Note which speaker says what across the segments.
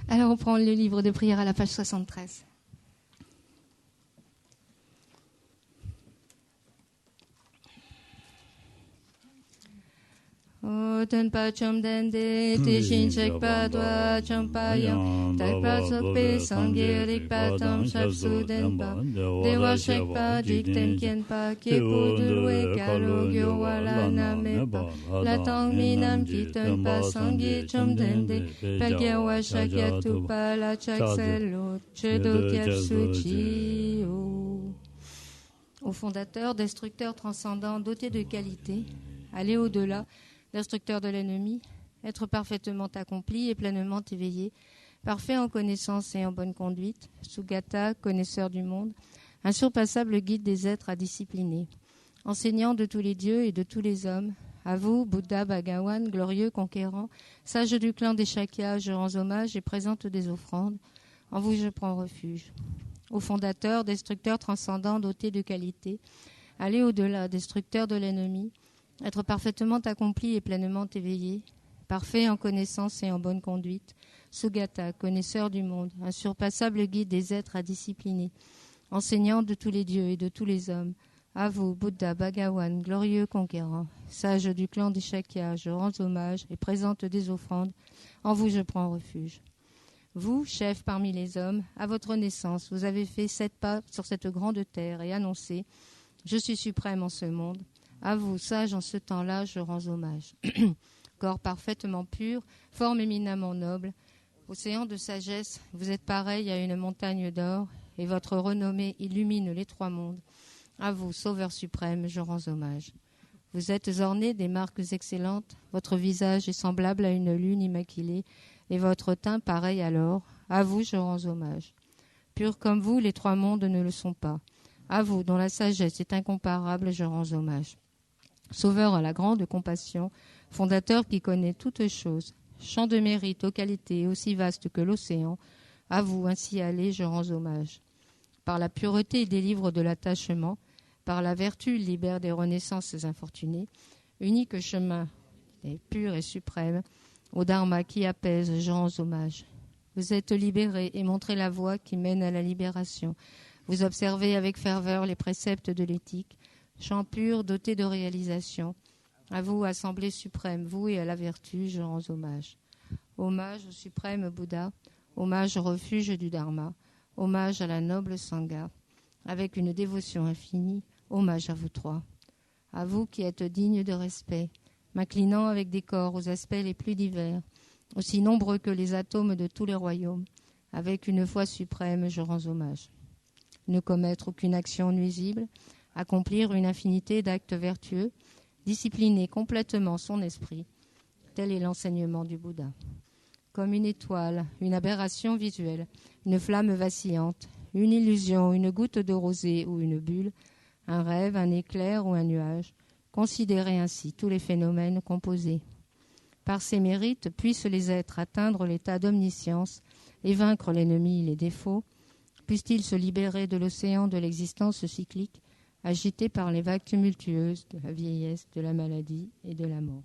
Speaker 1: Alors on prend le livre de prière à la page 73. O tenpa chomdende tishin chekpa dwa chompayam takpa sokpe sangye rikpa tam shapsu denpa dewa shekpa jikten kienpa kiepo dulwe karo gyo wala namepa latang minam kiton pa sangye chomdende pelgya wa shakya tupa la chakselo chedo kyapsuchi au fondateur, destructeur transcendant, doté de qualité, aller au-delà, destructeur de l'ennemi, être parfaitement accompli et pleinement éveillé, parfait en connaissance et en bonne conduite, Sugata, connaisseur du monde, insurpassable guide des êtres à discipliner, enseignant de tous les dieux et de tous les hommes, à vous, Bouddha Bhagawan, glorieux conquérant, sage du clan des Shakyas, je rends hommage et présente des offrandes, en vous je prends refuge. Au fondateur, destructeur transcendant, doté de qualité, aller au-delà, destructeur de l'ennemi, être parfaitement accompli et pleinement éveillé, parfait en connaissance et en bonne conduite, Sugata, connaisseur du monde, insurpassable guide des êtres à discipliner, enseignant de tous les dieux et de tous les hommes, à vous, Bouddha Bhagawan, glorieux conquérant, sage du clan des Shakyas, je rends hommage et présente des offrandes, en vous je prends refuge. Vous, chef parmi les hommes, à votre naissance, vous avez fait 7 pas sur cette grande terre et annoncé « Je suis suprême en ce monde ». À vous, sage en ce temps-là, je rends hommage. Corps parfaitement pur, forme éminemment noble, océan de sagesse, vous êtes pareil à une montagne d'or, et votre renommée illumine les 3 mondes. À vous, sauveur suprême, je rends hommage. Vous êtes orné des marques excellentes, votre visage est semblable à une lune immaculée, et votre teint pareil à l'or. À vous, je rends hommage. Pur comme vous, les 3 mondes ne le sont pas. À vous, dont la sagesse est incomparable, je rends hommage. Sauveur à la grande compassion, fondateur qui connaît toutes choses, champ de mérite aux qualités aussi vastes que l'océan, à vous ainsi aller, je rends hommage. Par la pureté, il délivre de l'attachement, par la vertu, il libère des renaissances infortunées, unique chemin, pur et suprême, au Dharma qui apaise, je rends hommage. Vous êtes libérés et montrez la voie qui mène à la libération. Vous observez avec ferveur les préceptes de l'éthique, champ pur doté de réalisation. À vous, Assemblée suprême, vous et à la vertu, je rends hommage. Hommage au suprême Bouddha, hommage au refuge du Dharma, hommage à la noble Sangha, avec une dévotion infinie, hommage à vous 3. À vous qui êtes dignes de respect, m'inclinant avec décor aux aspects les plus divers, aussi nombreux que les atomes de tous les royaumes, avec une foi suprême, je rends hommage. Ne commettre aucune action nuisible, accomplir une infinité d'actes vertueux, discipliner complètement son esprit, tel est l'enseignement du Bouddha. Comme une étoile, une aberration visuelle, une flamme vacillante, une illusion, une goutte de rosée ou une bulle, un rêve, un éclair ou un nuage, considérez ainsi tous les phénomènes composés. Par ces mérites, puissent les êtres atteindre l'état d'omniscience et vaincre l'ennemi et les défauts, puissent-ils se libérer de l'océan de l'existence cyclique, agité par les vagues tumultueuses de la vieillesse, de la maladie et de la mort.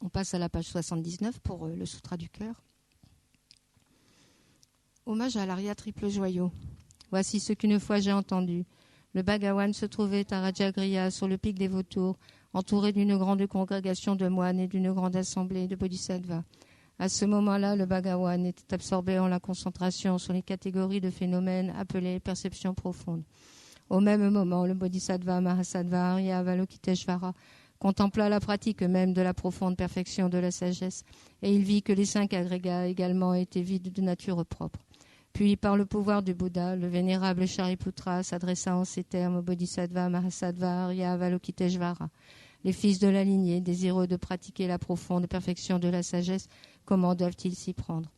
Speaker 1: On passe à la page 79 pour le Sutra du cœur. Hommage à l'Arya triple joyau. Voici ce qu'une fois j'ai entendu. Le Bhagawan se trouvait à Rajagriha, sur le pic des vautours, entouré d'une grande congrégation de moines et d'une grande assemblée de bodhisattvas. À ce moment-là, le Bhagawan était absorbé en la concentration sur les catégories de phénomènes appelées perceptions profondes. Au même moment, le bodhisattva Mahasattva Arya Avalokiteshvara contempla la pratique même de la profonde perfection de la sagesse, et il vit que les 5 agrégats également étaient vides de nature propre. Puis, par le pouvoir du Bouddha, le vénérable Shariputra s'adressa en ces termes au bodhisattva Mahasattva Arya Avalokiteshvara. Les fils de la lignée, désireux de pratiquer la profonde perfection de la sagesse, comment doivent-ils s'y prendre?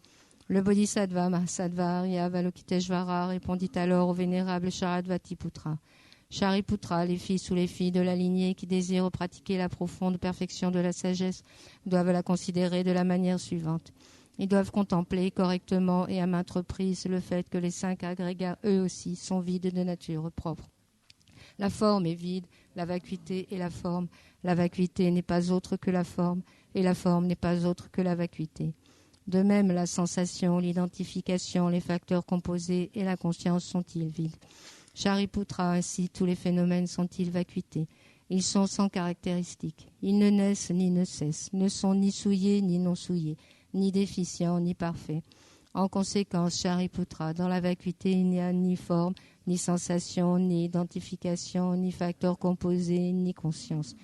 Speaker 1: Le bodhisattva Mahasattva Arya Avalokiteshvara répondit alors au vénérable Sharadvatiputra. Shariputra, les fils ou les filles de la lignée qui désirent pratiquer la profonde perfection de la sagesse doivent la considérer de la manière suivante. Ils doivent contempler correctement et à maintes reprises le fait que les 5 agrégats, eux aussi, sont vides de nature propre. La forme est vide, la vacuité est la forme. La vacuité n'est pas autre que la forme, et la forme n'est pas autre que la vacuité. De même, la sensation, l'identification, les facteurs composés et la conscience sont-ils vides. Shariputra, ainsi, tous les phénomènes sont-ils vacuités. Ils sont sans caractéristiques. Ils ne naissent ni ne cessent, ne sont ni souillés ni non souillés, ni déficients ni parfaits. En conséquence, Shariputra, dans la vacuité, il n'y a ni forme, ni sensation, ni identification, ni facteurs composés, ni conscience,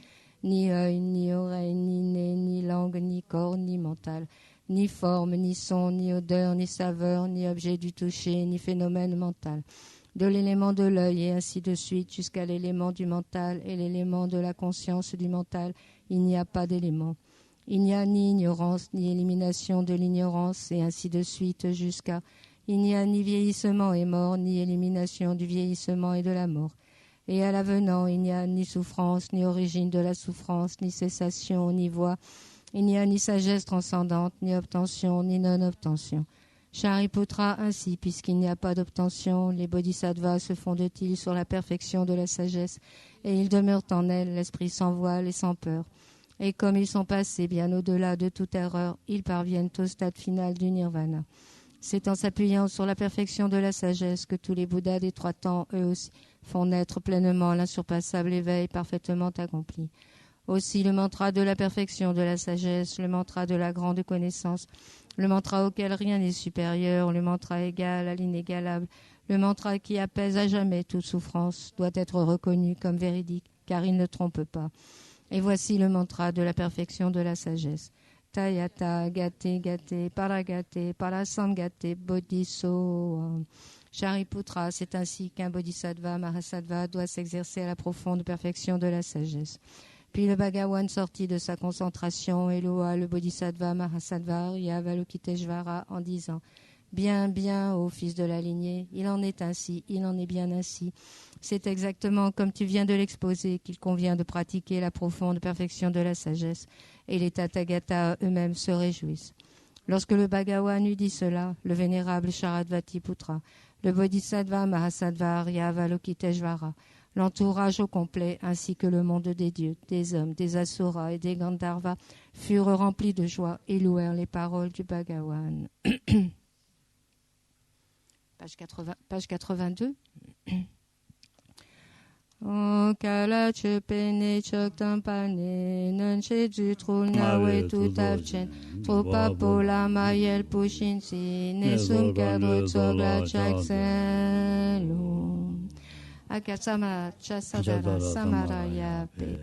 Speaker 1: ni œil, ni oreille, ni nez, ni langue, ni corps, ni mental, ni forme, ni son, ni odeur, ni saveur, ni objet du toucher, ni phénomène mental. De l'élément de l'œil et ainsi de suite jusqu'à l'élément du mental et l'élément de la conscience du mental, il n'y a pas d'élément. Il n'y a ni ignorance, ni élimination de l'ignorance, et ainsi de suite jusqu'à... Il n'y a ni vieillissement et mort, ni élimination du vieillissement et de la mort. Et à l'avenant, il n'y a ni souffrance, ni origine de la souffrance, ni cessation, ni voie. Il n'y a ni sagesse transcendante, ni obtention, ni non-obtention. Shariputra, ainsi, puisqu'il n'y a pas d'obtention, les bodhisattvas se fondent-ils sur la perfection de la sagesse, et ils demeurent en elle, l'esprit sans voile et sans peur. Et comme ils sont passés bien au-delà de toute erreur, ils parviennent au stade final du nirvana. C'est en s'appuyant sur la perfection de la sagesse que tous les Bouddhas des trois temps, eux aussi, font naître pleinement l'insurpassable éveil parfaitement accompli. Aussi le mantra de la perfection de la sagesse, le mantra de la grande connaissance, le mantra auquel rien n'est supérieur, le mantra égal à l'inégalable, le mantra qui apaise à jamais toute souffrance, doit être reconnu comme véridique, car il ne trompe pas. Et voici le mantra de la perfection de la sagesse. Tayata gate gate paragate parasamgate bodhiso. Shariputra, c'est ainsi qu'un bodhisattva mahasattva doit s'exercer à la profonde perfection de la sagesse. Puis le Bhagawan sortit de sa concentration et loua le bodhisattva mahasattva Avalokiteshvara en disant: Bien, bien, ô fils de la lignée, il en est ainsi, il en est bien ainsi. C'est exactement comme tu viens de l'exposer qu'il convient de pratiquer la profonde perfection de la sagesse, et les Tathagatas eux-mêmes se réjouissent. Lorsque le Bhagawan eut dit cela, le vénérable Sharadvatiputra, le bodhisattva mahasattva Avalokiteshvara, l'entourage au complet, ainsi que le monde des dieux, des hommes, des asuras et des Gandharvas furent remplis de joie et louèrent les paroles du Bhagawan. Page 82. O kala chepene choktampane nanche du trou nawe tout avchen tropa pola mayel pushinsi nesum kadro tsogla chakselo akasama chasadara samaraya pe.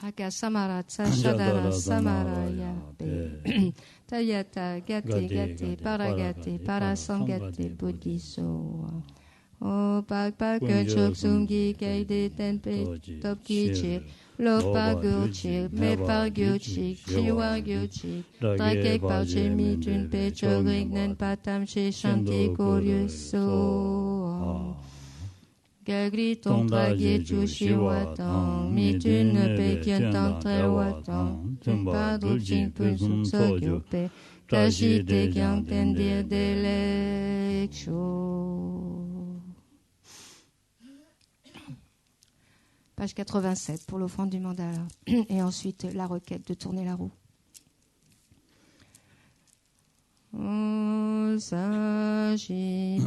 Speaker 1: Aka samaratsa shadara samaraya pe. Tayata gate gate paragate parasamgate buddhiso. O pak chok sumgi kaide tenpe topki chir. Lopa gurchir me par gurchik chiwa gurchik. Drakek par chemi tun pe chogrik nen patam che shanti koryoso. Gagri ton dragé chushi watang, mi tu ne pe kien tan tre watang, tu pas drupchin pun so gyupe, tashi te kyang ten dir de leksho. Page 87 pour l'offrande du mandala. Et ensuite la requête de tourner la roue. O sashi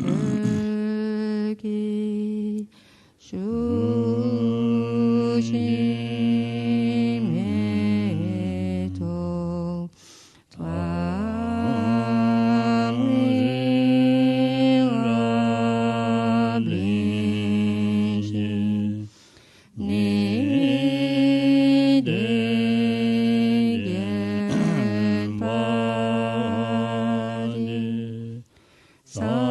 Speaker 1: ki shushi meto twamri ni degen pari sangye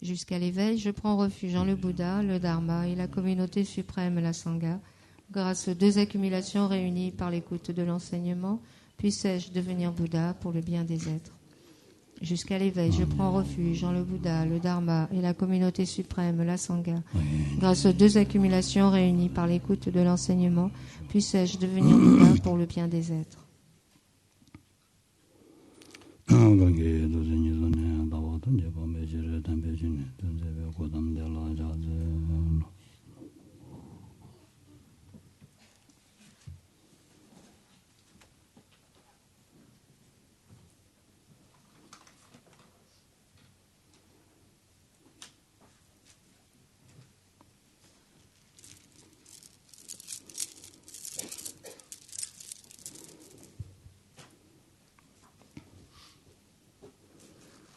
Speaker 1: Jusqu'à l'éveil, je prends refuge en le Bouddha, le Dharma et la communauté suprême, la Sangha. Grâce aux deux accumulations réunies par l'écoute de l'enseignement, puissais-je devenir Bouddha pour le bien des êtres. Jusqu'à l'éveil, je prends refuge en le Bouddha, le Dharma et la communauté suprême, la Sangha. Grâce aux deux accumulations réunies par l'écoute de l'enseignement, puissais-je devenir Bouddha pour le bien des êtres.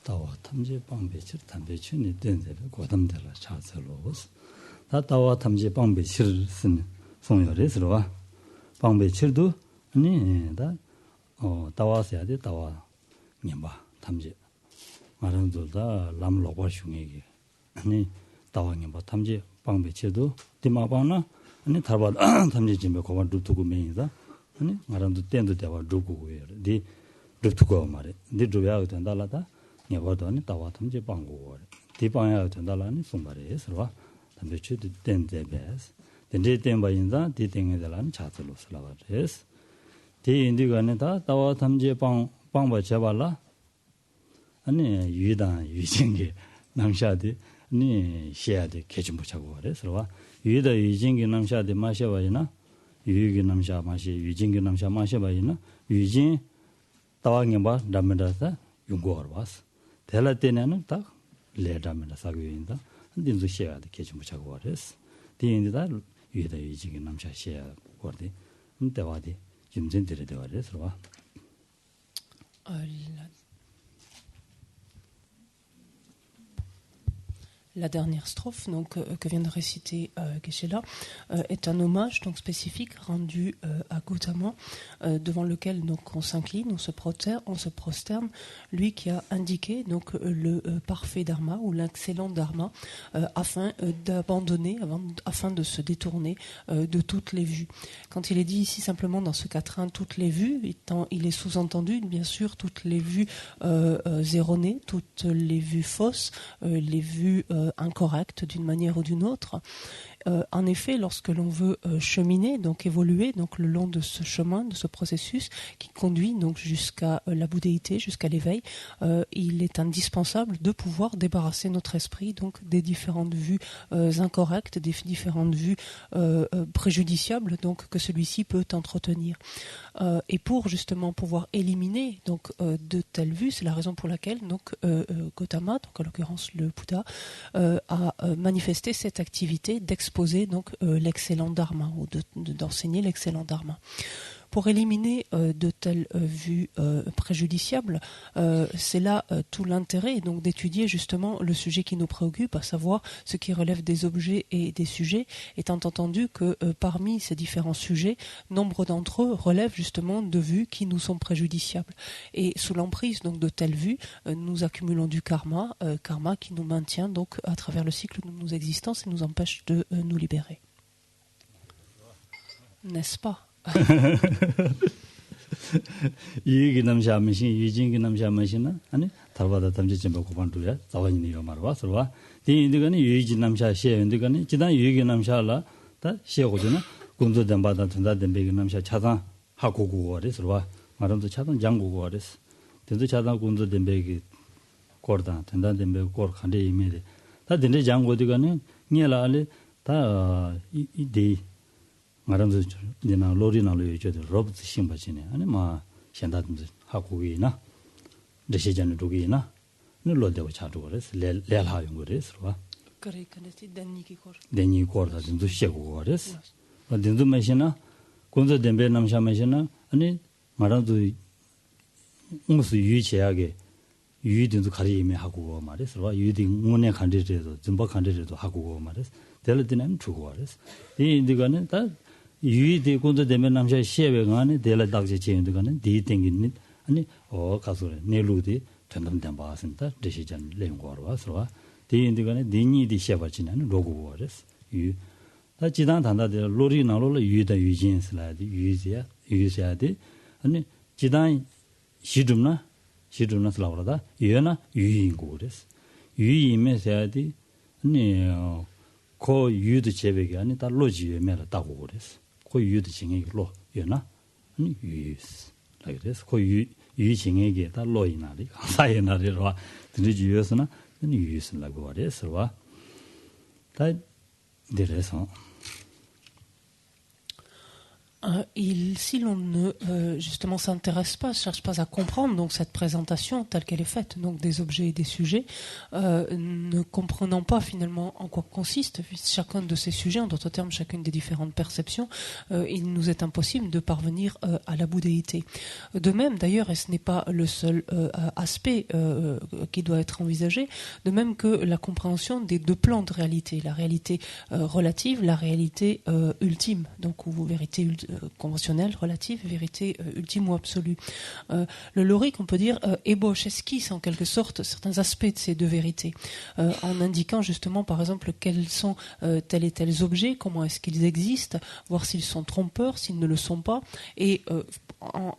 Speaker 2: 다와 탐지 방배칠 담배치니 된데를 고담들라 차설로스 다 다와 탐지 방배칠 쓰는 송열에서와 방배칠도 아니 다와서야 돼 다와 님바 탐지 말은도다 람로바 슝에게 아니 다와 님바 탐지 방배칠도 디마바나 아니 다바 탐지 짐에 고만 두고 메이다 아니 말은도 땐도 대와 두고 디 두고 말에 디 두야고 된다라다 녀버더니 다와 탐지 방고 디 방야 된다라니 송바레스와 담배 취도 된데베스 된데 된바인다 디 땡에달라니 차들로 슬라바레스 디 인디가네다 다와 탐지 방바 잡발라 아니 유단 유진게 남샤디 니 시야데 개좀 붙자고 그래서와 유다 유진게 남샤데 마셔바이나 유기 남샤 마시 유진게 남샤 마셔바이나 유진 다와게 담메다사 용고어 봤어 될 때는 딱 레다면 사고인다. 근데 시야도 개좀 붙자고 그랬어. 뒤인데다 위에다 이지게 남자 시야 거디. 근데 와디 좀전 들여다 그래서 와.
Speaker 3: La dernière strophe donc, que vient de réciter Geshe-la est un hommage donc, spécifique rendu à Gautama, devant lequel donc, on s'incline, on se prosterne, lui qui a indiqué donc, le parfait dharma ou l'excellent dharma afin d'abandonner, afin de se détourner de toutes les vues. Quand il est dit ici simplement dans ce quatrain toutes les vues, il est sous-entendu bien sûr toutes les vues erronées, toutes les vues fausses, les vues incorrectes d'une manière ou d'une autre. En effet, lorsque l'on veut cheminer, donc évoluer, donc le long justement de ce chemin, de ce processus qui conduit donc jusqu'à la bouddhéité, jusqu'à l'éveil, il est indispensable de pouvoir débarrasser notre esprit donc des différentes vues incorrectes, des différentes vues préjudiciables donc que celui-ci peut entretenir. Et pour justement pouvoir éliminer donc de telles vues, c'est la raison pour laquelle donc Gautama, donc en l'occurrence le Bouddha, a manifesté cette activité d'exposer donc l'excellent dharma ou d'enseigner l'excellent dharma. Pour éliminer de telles vues préjudiciables, c'est là tout l'intérêt donc d'étudier justement le sujet qui nous préoccupe, à savoir ce qui relève des objets et des sujets, étant entendu que parmi ces différents sujets, nombre d'entre eux relèvent justement de vues qui nous sont préjudiciables. Et sous l'emprise donc de telles vues, nous accumulons du karma, karma qui nous maintient donc à travers le cycle de nos existences et nous empêche de nous libérer. N'est-ce pas?
Speaker 2: 이게 남자 마신 유진기 남자 마신나 아니 달바다 담지 좀 보고 반도야 자원이 이거 말아 서와 디인들간이 유진 남자 시에인들간이 지단 유기 남자라 다 시에고잖아 군도 담바다 된다 된베기 남자 차단 하고고 그래서 말음도 차단 장고고 그래서 된도 차단 군도 된베기 거다 된다 된베기 거 칸데 이메데 다 된데 장고디가는 녀라래 다 이데 말하면서 내가 로리나로 얘기해도 로봇 심바지네 아니 뭐 현다든지 하고이나 대시전을 두기나 늘로되고 자주 그래서 레라용 그래서
Speaker 3: 그래까지
Speaker 2: 데니 거다 좀 쉬고 그래서 어딘도 마시나 군도 덴베 남샤 마시나 아니 말아도 무슨 유치하게 유이든도 가리매 하고 말해서 유이든 문에 간데도 전부 간데도 하고 말해서 될때는 주고 그래서 이 인디가는 다 유이디 군도 되면 남자 시에베가는 될라 dak지 제인도가는 디 땡기는 아니 가서 내루디 전담된 바선다 대시전 레용거로 와서 디 인디가는 디니디 시에바지는 로고 그래서 다 지단 단다데 로리 나로로 유이다 유진스라디 유지야디 아니 지단 시dum나 슬라우라다 유나 유인고 그래서 유이메서야디 아니 고 유도 제백이 아니 다 로지에 매라 따고 그래서 고 유도 징액이 로 유나 아니 유스 그래서 고 유징액이 다 로이나리 사이나리로 드리지 유스나 아니 유스라고 그래서 다 이래서
Speaker 3: si l'on ne justement s'intéresse pas, cherche pas à comprendre donc cette présentation telle qu'elle est faite, donc des objets et des sujets, ne comprenant pas finalement en quoi consiste chacun de ces sujets, en d'autres termes chacune des différentes perceptions, il nous est impossible de parvenir à la bouddhéité. De même d'ailleurs, et ce n'est pas le seul aspect qui doit être envisagé, de même que la compréhension des deux plans de réalité, la réalité relative, la réalité ultime, donc ou vérité conventionnelle, relative, vérité ultime ou absolue. Le lorique, on peut dire, ébauche, esquisse en quelque sorte certains aspects de ces deux vérités, en indiquant justement par exemple quels sont tels et tels objets, comment est-ce qu'ils existent, voir s'ils sont trompeurs, s'ils ne le sont pas, et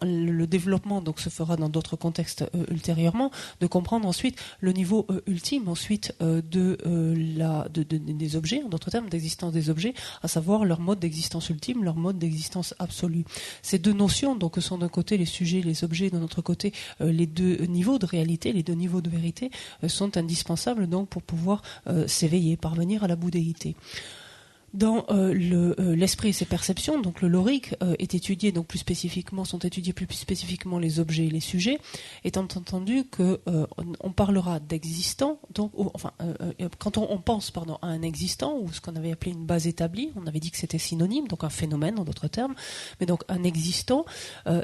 Speaker 3: le développement donc se fera dans d'autres contextes ultérieurement, de comprendre ensuite le niveau ultime ensuite des objets, en d'autres termes d'existence des objets, à savoir leur mode d'existence ultime, leur mode d'existence absolue. Ces deux notions, donc, que sont d'un côté les sujets, les objets, de notre côté les deux niveaux de réalité, les deux niveaux de vérité, sont indispensables donc pour pouvoir s'éveiller, parvenir à la bouddhéité. Dans l'esprit et ses perceptions, donc le lorique est étudié, donc sont étudiés plus spécifiquement les objets et les sujets, étant entendu que on parlera d'existant, donc quand on pense à un existant ou ce qu'on avait appelé une base établie, on avait dit que c'était synonyme, donc un phénomène en d'autres termes, mais donc un existant,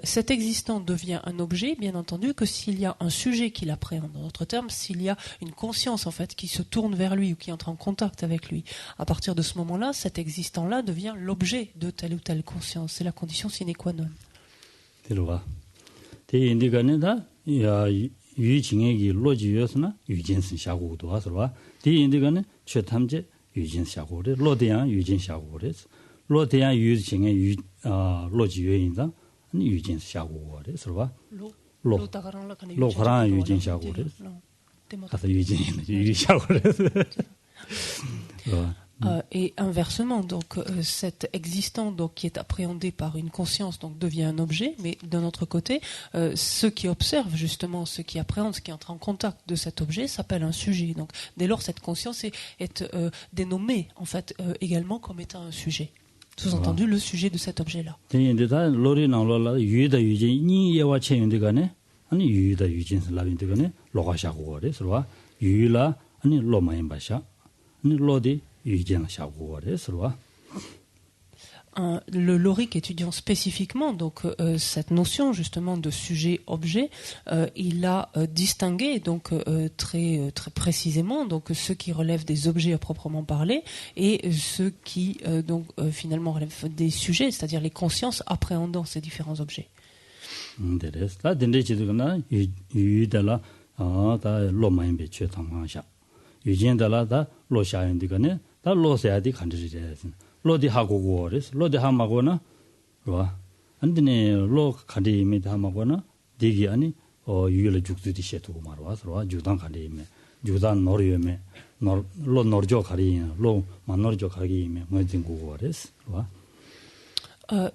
Speaker 3: cet existant devient un objet, bien entendu, que s'il y a un sujet qui l'appréhende, en d'autres termes, s'il y a une conscience en fait qui se tourne vers lui ou qui entre en contact avec lui, à partir de ce moment-là, cet existant-là devient l'objet de telle ou telle conscience. C'est la condition sine qua non. Et inversement, donc cet existant donc qui est appréhendé par une conscience donc devient un objet, mais d'un autre côté, ceux qui observent justement, ceux qui appréhendent, ceux qui entrent en contact de cet objet s'appellent un sujet. Donc dès lors, cette conscience est dénommée en fait également comme étant un sujet. Sous-entendu, le sujet de cet objet-là. Le Lorique étudiant spécifiquement donc cette notion justement de sujet-objet, il a distingué donc très précisément donc ceux qui relèvent des objets à proprement parler et ceux qui donc finalement relèvent des sujets, c'est-à-dire les consciences appréhendant ces différents objets.
Speaker 2: 로디 하고 고레스 로디 하마고나 와 안드네 로 카디미 하마고나 디기 아니 유일의 죽듯이 셰투고 말와서 주당 카디미 주단 노리메 노로 노르조 카리 로 만노르조 카리메 뭐진 고고레스 와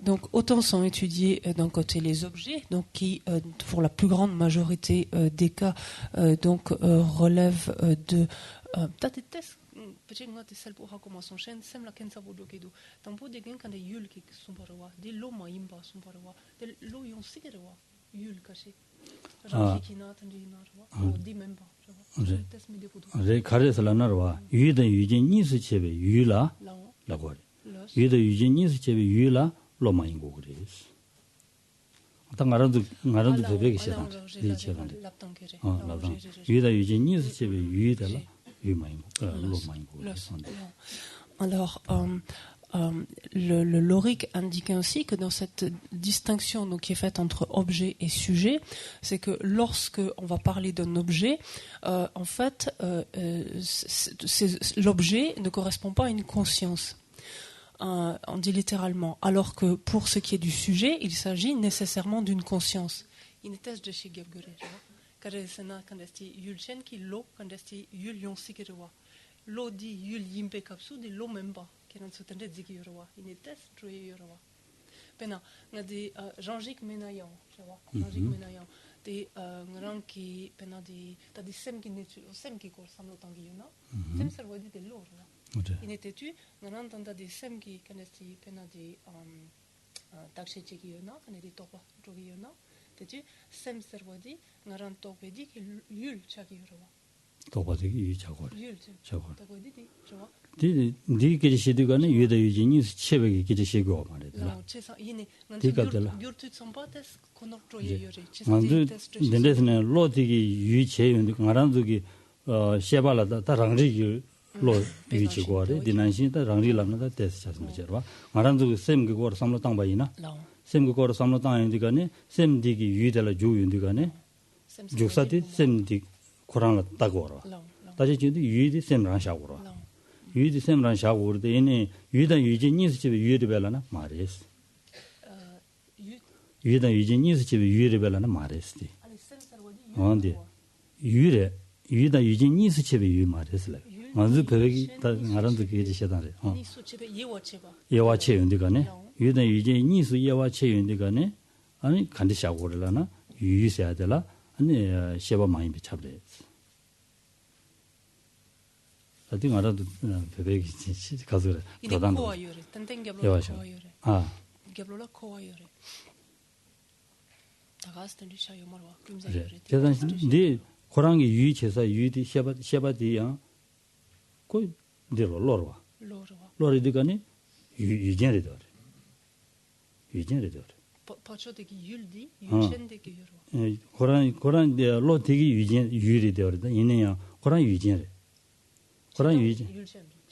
Speaker 3: Donc autant sont étudiés d'un côté les objets, donc qui pour la plus grande majorité des cas donc relèvent de Pecing ngati selpo hakoma son chen sem la kensa bodo kedo tampo de gen kan de yul ki sumparwa de lo maimba sumparwa de lo yon sigerwa yul kashi raji na tandi na wa di memba tes mi de podo
Speaker 2: re kharesla narwa yude yujin nisu chebe yula la gore yude yujin nisu chebe yula lo maingo gres 당가라도 베베기 시작 리체란데 유다 유진 니스 chebe yuda
Speaker 3: Alors, le Lorique indique ainsi que dans cette distinction donc, qui est faite entre objet et sujet, c'est que lorsque on va parler d'un objet, en fait, l'objet ne correspond pas à une conscience. On dit littéralement. Alors que pour ce qui est du sujet, il s'agit nécessairement d'une conscience. Karesena kandesti yulchen ki lo kandesti yul yon sikirwa lo di yul yimpe kapsu di lo memba kenan sutende zikirwa inetes troyerwa pena ngadi Jean-Jacques Menayan Jean-Jacques Menayan de ngrang ki pena di tadi sem ki netu sem ki ko samlo tangiyuna sem serwadi de lo inetetu ngrang tanda di sem ki kandesti pena di takshe chekiyuna kanedi topa trogiyuna tetu sem serwadi ngaran topedi ki yul chakiyurwa
Speaker 2: topadi yu chakor
Speaker 3: yul
Speaker 2: chakor
Speaker 3: topedi di jawa
Speaker 2: di kejisidugane yuda yujini chebegi kejisigo 말이다.
Speaker 3: 나 체사 이네 난지 귤트 sombates konoktroye yore
Speaker 2: 만두 덴데스네 로디기 유체윤데 ngaran두기 셰발라다 다랑리기 로 유치고래 디난신다 랑리람나다 테스 차스마저와 ngaran두기 셈기 고르 삼로 땅바이나 셈기 고르 삼로 땅인디가네 셈디기 유이달라 주윤디가네 죽사디 셈디 코란라 따고라 다지진디 유이디 셈랑 샤고라 유이디 셈랑 샤고르데 이네 유이다 유지 니스집에 유이디 벨라나 마레스 유이다 유지 니스집에 유이디 벨라나 마레스디 언데 유이레 유이다 유지 니스집에 유이 마레스라 먼저 배기 다 나란도 계지 시다래
Speaker 3: 니스집에
Speaker 2: 예와체 윤디가네 유이다 유지 니스 예와체 윤디가네 아니 간디 샤고르라나 유이세야 되라 아니 셰바 많이 비차브레 어디 말아도 베베기 가서 그래.
Speaker 3: 도단. 아. 겹로라 코아요레. 다가스는 리샤요 말와.
Speaker 2: 그래. 제가 네 고랑이 유의체사 유의디 셰바디야. 거기 내로 로로와. 로리디가니 유전이다. 유전이다.
Speaker 3: 파초데기 율디 유전데기 요로.
Speaker 2: 고랑 로디기 유전 유리되어다. 이내야 고랑 유전이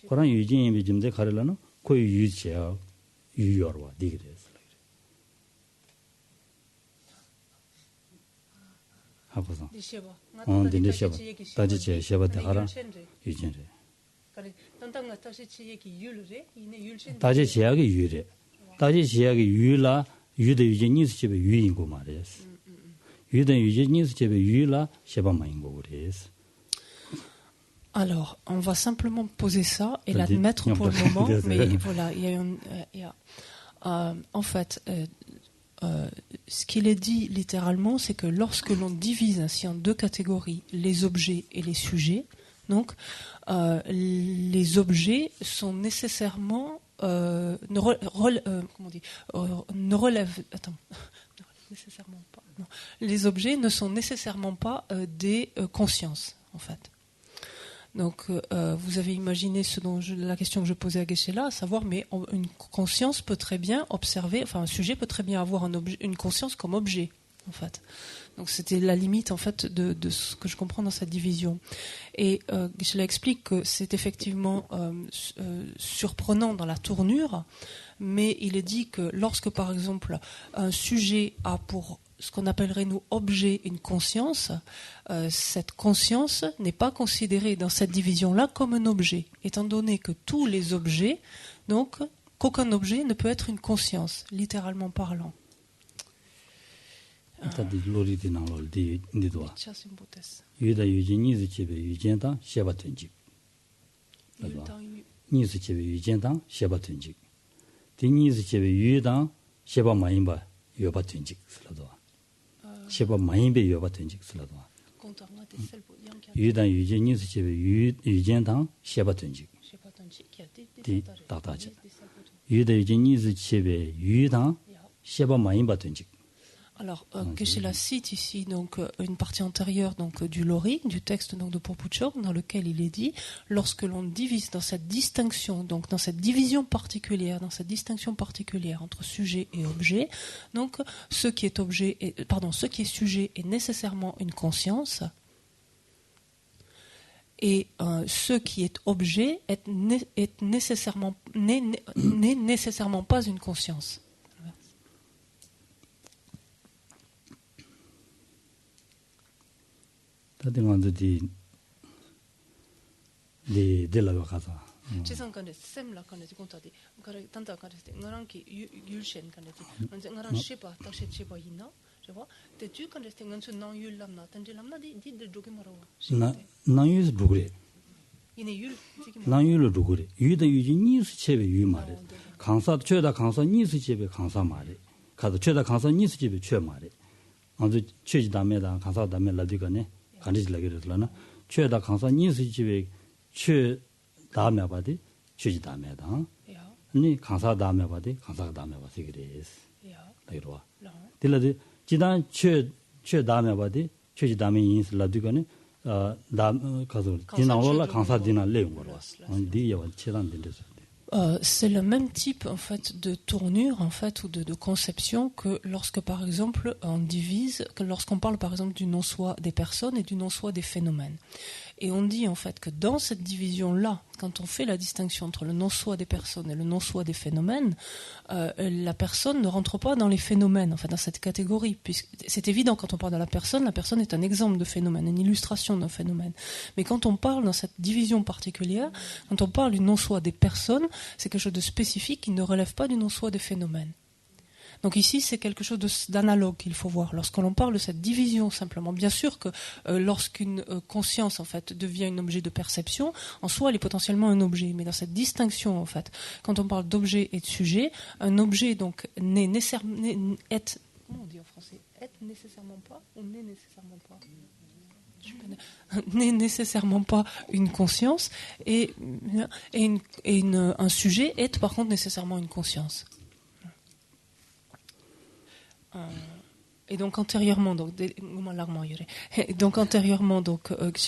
Speaker 2: 고란 유진이 비즘데 가르라는 거의 유지야 유여와 디그레스 하고서 디셰바 다지 제 셰바데 하라 유진레
Speaker 3: 그래 단단가 다시 지역이 율레 이네 율신
Speaker 2: 다지 지역이 유레 다지 지역이 유라 유대 유진이스 집에 유인고 말이었어 유대 유진이스 집에 유라 셰바마인 거 그래서
Speaker 3: Alors, on va simplement poser ça et l'admettre pour le moment, mais voilà, en fait, ce qu'il est dit littéralement, c'est que lorsque l'on divise ainsi en deux catégories, les objets et les sujets, donc les objets sont nécessairement ne relèvent nécessairement pas. Non. Les objets ne sont nécessairement pas des consciences, en fait. Donc, vous avez imaginé la question que je posais à Geshe-la, à savoir, mais une conscience peut très bien observer, enfin, un sujet peut très bien avoir une conscience comme objet, en fait. Donc, c'était la limite, en fait, de ce que je comprends dans cette division. Et Geshe-la explique que c'est effectivement surprenant dans la tournure, mais il est dit que lorsque, par exemple, un sujet a pour ce qu'on appellerait, nous, objet, une conscience, cette conscience n'est pas considérée dans cette division-là comme un objet, étant donné que tous les objets, donc, qu'aucun objet ne peut être une conscience, littéralement parlant.
Speaker 2: sheba mayinbe yoba tenjik sila dwa. Yudan yuje nisu chebe yujen tang sheba tenjik. Di taktaji. Yudan yuje nisu chebe yudan sheba mayinba tenjik.
Speaker 3: Alors, Geshe-la cite ici donc une partie antérieure donc du Lorik, du texte donc de Popo-Chok, dans lequel il est dit, lorsque l'on divise dans cette distinction, donc dans cette division particulière, entre sujet et objet, donc ce qui est sujet est nécessairement une conscience, et ce qui est objet n'est nécessairement pas une conscience.
Speaker 2: de la casa.
Speaker 3: Chisan kan semla kan de konta de tanta kan de ngaran ki yulshen kan de ngaran shepa ta shepa yina je vois te tu kan de ngan su nan yul lamna tan de lamna di de doge maro
Speaker 2: nan yul dugre
Speaker 3: ine yul
Speaker 2: nan yul dugre yu de yu ni su chebe yu mare 강사 최다 강사 니스 집에 강사 말이 가도 최다 강사 니스 집에 최 말이 아주 최지 담에다 강사 담에 라디가네 간지라기르라나 최다 강사 니스 집에 최 다음에 봐디 최지 담에다 아니 강사 다음에 봐디 강사 다음에 봐서 그래스 이러와 딜라디 지단 최 다음에 봐디 최지 다음에 인스 라디가네 다 가서 지나올라 강사 디나 레용 거라 디야 최단 된데서
Speaker 3: c'est le même type en fait de tournure en fait ou de conception que lorsque par exemple on divise, que lorsqu'on parle par exemple du non-soi des personnes et du non-soi des phénomènes. Et on dit en fait que dans cette division-là, quand on fait la distinction entre le non-soi des personnes et le non-soi des phénomènes, la personne ne rentre pas dans les phénomènes, enfin dans cette catégorie, puisque c'est évident quand on parle de la personne est un exemple de phénomène, une illustration d'un phénomène. Mais quand on parle dans cette division particulière, quand on parle du non-soi des personnes, c'est quelque chose de spécifique qui ne relève pas du non-soi des phénomènes. Donc ici, c'est quelque chose d'analogue qu'il faut voir. Lorsqu'on parle de cette division simplement, bien sûr que lorsqu'une conscience en fait devient un objet de perception, en soi, elle est potentiellement un objet. Mais dans cette distinction en fait, quand on parle d'objet et de sujet, un objet donc n'est nécessairement comment on dit en français, est nécessairement pas ou n'est nécessairement pas. N'est nécessairement pas une conscience et un sujet est par contre nécessairement une conscience. Et donc antérieurement, je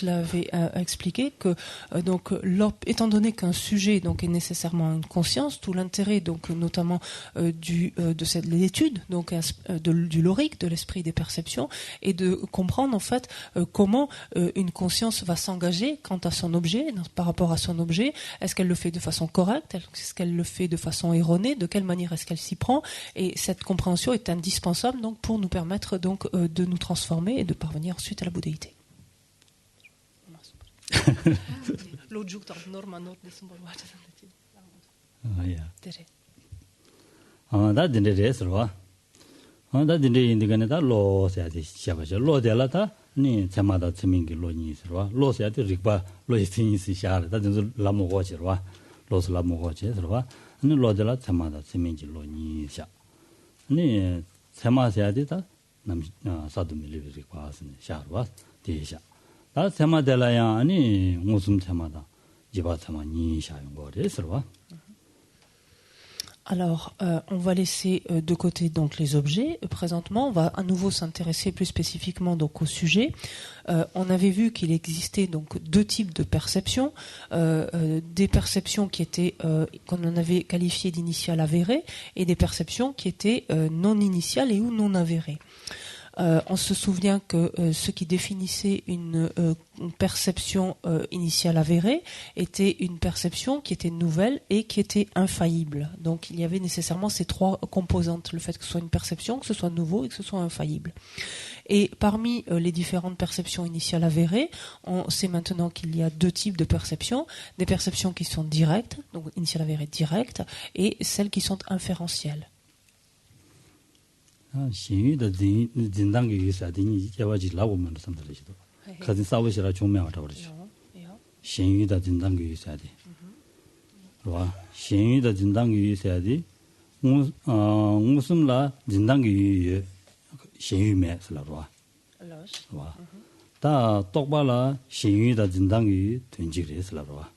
Speaker 3: l'avais expliqué que donc étant donné qu'un sujet donc est nécessairement une conscience, tout l'intérêt donc notamment de l'étude donc du Lorik, de l'esprit des perceptions, et de comprendre en fait comment une conscience va s'engager quant à son objet, par rapport à son objet. Est-ce qu'elle le fait de façon correcte? Est-ce qu'elle le fait de façon erronée? De quelle manière est-ce qu'elle s'y prend? Et cette compréhension est indispensable donc pour nous permettre donc de nous transformer et de parvenir ensuite à la bouddhéité.
Speaker 2: 니 제마다 재민기 로니스와 로스야데 릭바 로이스니스 샤르 다든지 라모고지와 로스 라모고지스와 니 로들라 제마다 재민기 로니샤 니 제마세야데다 남 사두밀리릭바스니 샤르와 디샤 다 제마델라야 아니 무슨 제마다 지바 제마니 샤용거레스와
Speaker 3: Alors, on va laisser de côté donc les objets. Présentement, on va à nouveau s'intéresser plus spécifiquement donc au sujet. On avait vu qu'il existait donc deux types de perceptions, des perceptions qui étaient qu'on en avait qualifiées d'initiales avérées et des perceptions qui étaient non initiales et ou non avérées. On se souvient que ce qui définissait une perception initiale avérée était une perception qui était nouvelle et qui était infaillible. Donc il y avait nécessairement ces trois composantes, le fait que ce soit une perception, que ce soit nouveau et que ce soit infaillible. Et parmi les différentes perceptions initiales avérées, on sait maintenant qu'il y a deux types de perceptions, des perceptions qui sont directes, donc initiales avérées directes, et celles qui sont inférentielles.
Speaker 2: 新语的人当给啥的，你要去老我们的什么的去的，可是稍微些来出名找的去。新语的人当给啥的，是吧？新语的人当给啥的，我什么啦？人当给新语面是了，是吧？是吧？但多把啦，新语的人当给囤积的是了，是吧？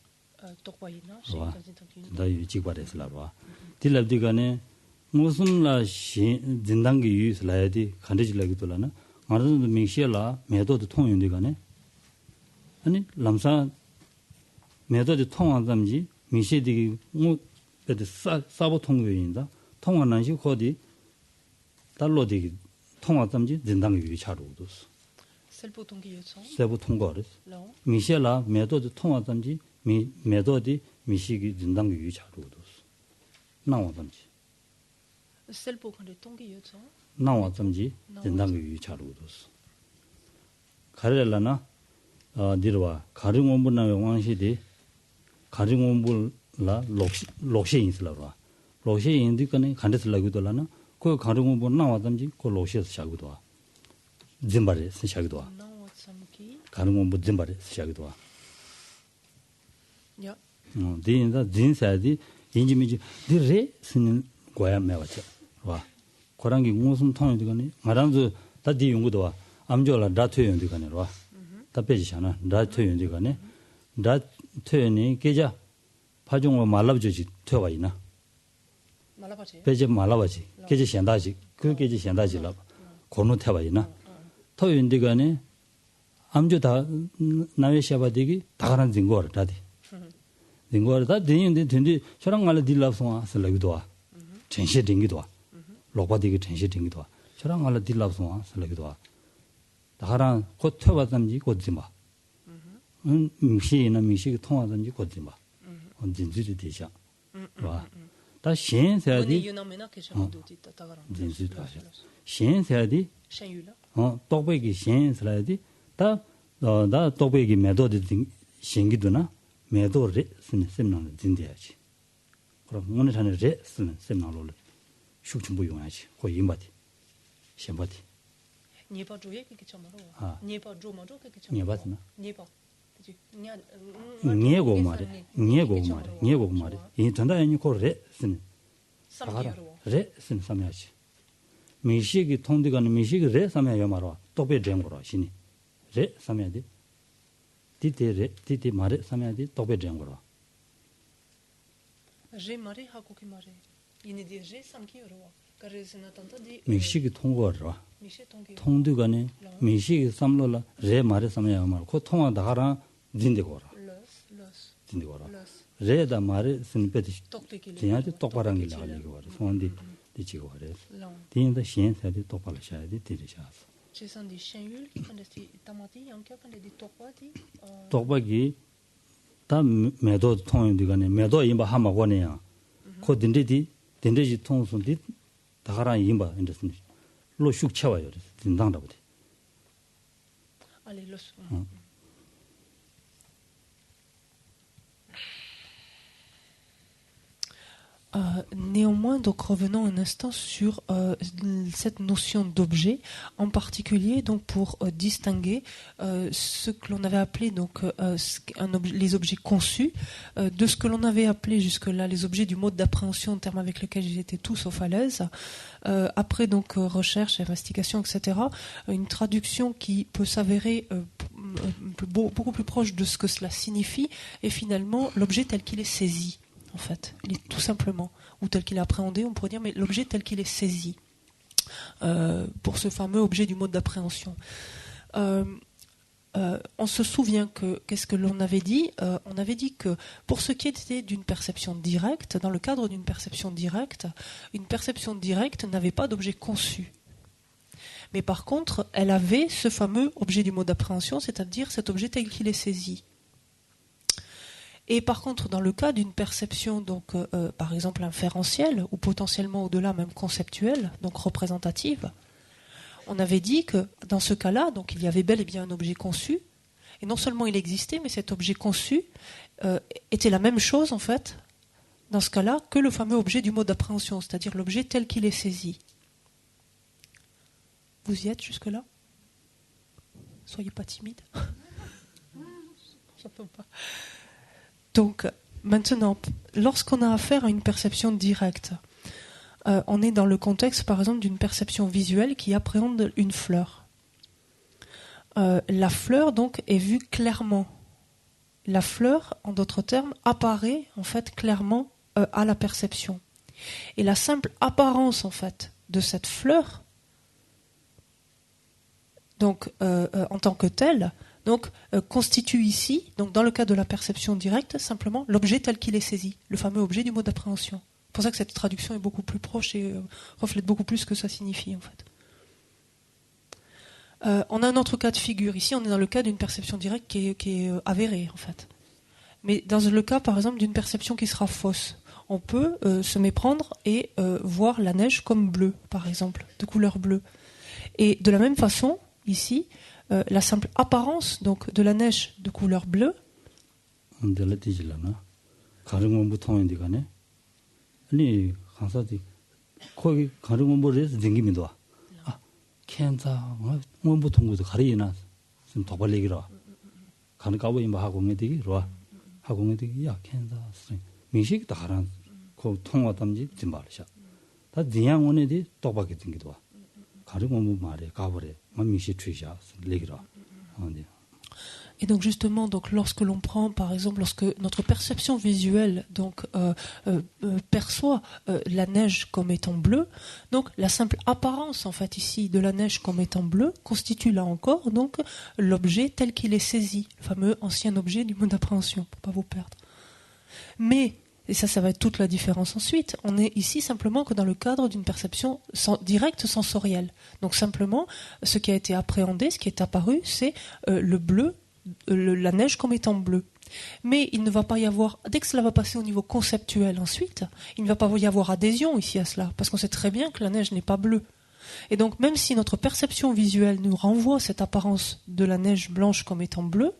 Speaker 2: 是吧？那有几把的是了，是吧？第二这个呢？ 무슨 라 진단기 유스라야디 간데질라기 돌아나 말은 미시라 메도도 통용돼 가네 아니 람사 메도도 통한담지 미시디 뭐 그때 사보 통용인다 통한난시 거디 달로디 통한담지 진단기 유 차로도
Speaker 3: 셀보 통기 요청
Speaker 2: 세보 통과를 미시라 메도도 통한담지 메도디 미시기 진단기 유 차로도 나와담지 나와 점지 된다는 게 차로도스 가르라나 디르와 가릉원분나 왕시디 가릉원분라 록시인슬라와 록시인디 거네 간데슬라기도라나 그 가릉원분 나와 점지 그 록시에서 샤기도 와 짐바레 샤기도 와 가릉원분 짐바레 샤기도 와 야. 디인다 진사디 인지미지 디레 스는 고야 매워져 와 고랑기 무슨 통이 되거니 말한도 다디 용거도 와 암조라 다퇴연 되거니 와 답배지잖아 다퇴연 되거니 다퇴연이 계자 파종을 말라버지 퇴와 있나 말라버지 배제 말라버지 계제 현다지 그 계제 현다지라 고노 퇴와 있나 토연 되거니 암조 다 나외샤바디기 다가란 증거를 다디 증거를 다 되는데 된데 저랑 말을 딜랍송아 설레기도 와 전시 등기도 와 로바디기 전시 등기도 와 저랑 알아 딜랍송아 설레기도 와 다하란 곧 퇴받든지 곧지마 미시나 미시 통하든지 곧지마 언진지리 되자 와다 신세야디 진지다 신세야디 똑배기 신세야디 다다 똑배기 매도디 신기도나 매도를 쓰는 진대야지 그럼 오늘 전에 쓰는 세미나를 숙충부 용하지 고 임바디 셴바디
Speaker 3: 니바 조에 그게 참아로 니바 조마조 그게 참아로
Speaker 2: 니바스나
Speaker 3: 니바
Speaker 2: 니고 말에 이 전다연이 고레 쓰는 삼기로 레 쓰는 삼야지 미식이 통디가는 미식이 레 삼야요 말아 또베 쟁거라 신이 레 삼야디 디디 말에 삼야디 또베 쟁거라
Speaker 3: J'ai maré hakoki maré. Il ne dit j'ai 5 euros. Car c'est n'attend dit.
Speaker 2: 미식이 통과라. 통두가네 미식이 삼로라 레 말에 삼야 말. 그 통화 다가라 진데고라. 진데고라. 레다 말에 신베디. 진야지 똑바랑 길 알리고 와. 손디 디치고 와래. 디인다 신세디 똑바라 샤야디 디리샤스.
Speaker 3: 제산디 신율 근데 타마티 양켜 근데 디 똑바디.
Speaker 2: 똑바기 다 매도 통용되가네 매도 임바 하마고네야 그 딘데지 통순디 다가라 임바 인더스니 로 숙쳐와요 진당다고 돼
Speaker 3: 알레 로스 Néanmoins, donc revenons un instant sur cette notion d'objet, en particulier donc pour distinguer ce que l'on avait appelé donc les objets conçus de ce que l'on avait appelé jusque-là les objets du mode d'appréhension, terme avec lequel j'étais tout sauf à l'aise. Après donc recherche, investigation, etc. Une traduction qui peut s'avérer beaucoup plus proche de ce que cela signifie est finalement l'objet tel qu'il est saisi. En fait, il est tout simplement, ou tel qu'il est appréhendé, on pourrait dire, mais l'objet tel qu'il est saisi, pour ce fameux objet du mode d'appréhension. On se souvient qu'est-ce que l'on avait dit ? On avait dit que pour ce qui était d'une perception directe, dans le cadre d'une perception directe, une perception directe n'avait pas d'objet conçu. Mais par contre, elle avait ce fameux objet du mode d'appréhension, c'est-à-dire cet objet tel qu'il est saisi. Et par contre, dans le cas d'une perception, donc, par exemple inférentielle, ou potentiellement au-delà même conceptuelle, donc représentative, on avait dit que dans ce cas-là, donc, il y avait bel et bien un objet conçu, et non seulement il existait, mais cet objet conçu était la même chose, en fait, dans ce cas-là, que le fameux objet du mode d'appréhension, c'est-à-dire l'objet tel qu'il est saisi. Vous y êtes jusque-là ? Soyez pas timide. J'entends pas. Donc, maintenant, lorsqu'on a affaire à une perception directe, on est dans le contexte, par exemple, d'une perception visuelle qui appréhende une fleur. La fleur, donc, est vue clairement. La fleur, en d'autres termes, apparaît, en fait, clairement à la perception. Et la simple apparence, en fait, de cette fleur, donc, en tant que telle, donc, constitue ici, donc dans le cas de la perception directe, simplement l'objet tel qu'il est saisi, le fameux objet du mode d'appréhension. C'est pour ça que cette traduction est beaucoup plus proche et reflète beaucoup plus ce que ça signifie, en fait. On a un autre cas de figure. Ici, on est dans le cas d'une perception directe qui est avérée, en fait. Mais dans le cas, par exemple, d'une perception qui sera fausse, on peut se méprendre et voir la neige comme bleue, par exemple, de couleur bleue. Et de la même façon, ici, la simple apparence donc de la neige de couleur bleue.
Speaker 2: 아니 강사디 거기 가르고 뭐래서 생기면도 아 캔자 뭐 보통 것도 가리나 좀 도발리기로 가는 가보이 뭐 하고 되기로 하고 되기 야 캔자 미식 다 가란 그 통화담지 좀 말이야 다 그냥 오늘이 똑바게 생기도 가르고 뭐 말에 가버래 뭐 미식 취샤 레기로 아니.
Speaker 3: Et donc justement, donc lorsque l'on prend, par exemple, lorsque notre perception visuelle donc perçoit la neige comme étant bleue, donc la simple apparence en fait ici de la neige comme étant bleue constitue là encore donc l'objet tel qu'il est saisi, le fameux ancien objet du mode d'appréhension, pour pas vous perdre. Mais et ça va être toute la différence ensuite. On est ici simplement que dans le cadre d'une perception directe sensorielle. Donc simplement, ce qui a été appréhendé, ce qui est apparu, c'est le bleu. La neige comme étant bleue. Mais il ne va pas y avoir, dès que cela va passer au niveau conceptuel ensuite, il ne va pas y avoir adhésion ici à cela, parce qu'on sait très bien que la neige n'est pas bleue. Et donc même si notre perception visuelle nous renvoie cette apparence de la neige blanche comme étant bleue,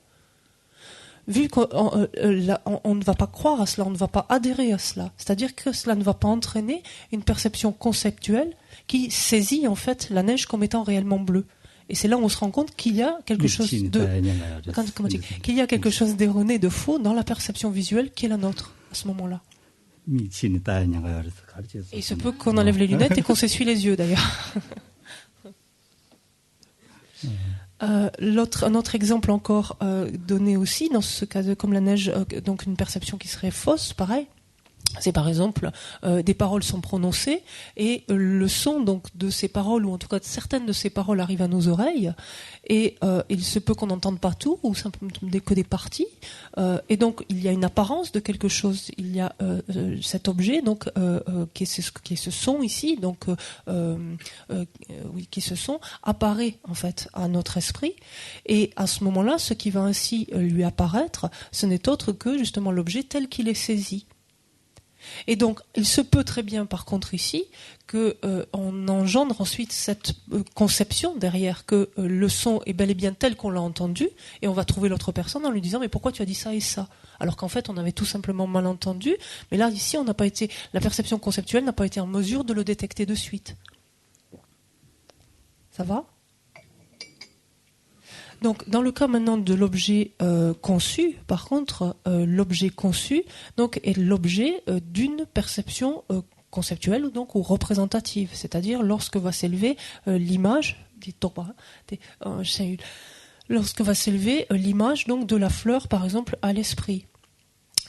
Speaker 3: vu qu'on ne va pas croire à cela, on ne va pas adhérer à cela, c'est-à-dire que cela ne va pas entraîner une perception conceptuelle qui saisit en fait la neige comme étant réellement bleue. Et c'est là où on se rend compte qu'il y a quelque chose qu'il y a quelque chose d'erroné, de faux dans la perception visuelle qui est la nôtre à ce moment-là. Et il se peut qu'on enlève les lunettes et qu'on s'essuie les yeux d'ailleurs. Un autre exemple encore donné aussi dans ce cas comme la neige, donc une perception qui serait fausse, pareil. C'est par exemple des paroles sont prononcées et le son donc de ces paroles ou en tout cas certaines de ces paroles arrivent à nos oreilles et il se peut qu'on n'entende pas tout ou simplement que des parties et donc il y a une apparence de quelque chose, il y a cet objet donc qui est ce son ici donc qui ce son apparaît en fait à notre esprit et à ce moment-là ce qui va ainsi lui apparaître ce n'est autre que justement l'objet tel qu'il est saisi. Et donc, il se peut très bien, par contre, ici, qu'on engendre ensuite cette conception derrière que le son est bel et bien tel qu'on l'a entendu, et on va trouver l'autre personne en lui disant « Mais pourquoi tu as dit ça et ça ?» Alors qu'en fait, on avait tout simplement mal entendu, mais là, ici, la perception conceptuelle n'a pas été en mesure de le détecter de suite. Ça va ? Donc, dans le cas maintenant de l'objet conçu, par contre, l'objet conçu donc, est l'objet d'une perception conceptuelle ou représentative, c'est-à-dire lorsque va s'élever l'image, lorsque va s'élever l'image donc de la fleur, par exemple, à l'esprit.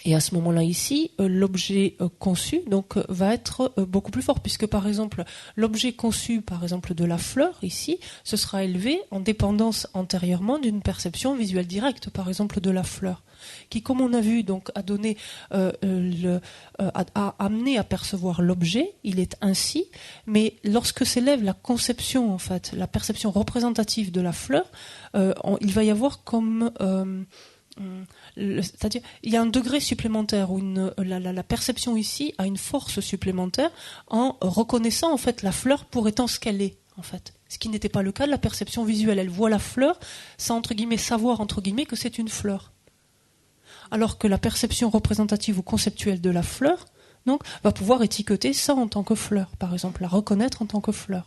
Speaker 3: Et à ce moment-là ici, l'objet conçu donc va être beaucoup plus fort, puisque par exemple l'objet conçu par exemple de la fleur ici, ce sera élevé en dépendance antérieurement d'une perception visuelle directe, par exemple de la fleur, qui, comme on a vu, donc a donné a amené à percevoir l'objet. Il est ainsi, mais lorsque s'élève la conception en fait, la perception représentative de la fleur, il va y avoir comme c'est-à-dire, il y a un degré supplémentaire où la perception ici a une force supplémentaire en reconnaissant en fait la fleur pour étant ce qu'elle est en fait. Ce qui n'était pas le cas de la perception visuelle. Elle voit la fleur sans entre guillemets savoir entre guillemets que c'est une fleur. Alors que la perception représentative ou conceptuelle de la fleur donc va pouvoir étiqueter ça en tant que fleur, par exemple, la reconnaître en tant que fleur.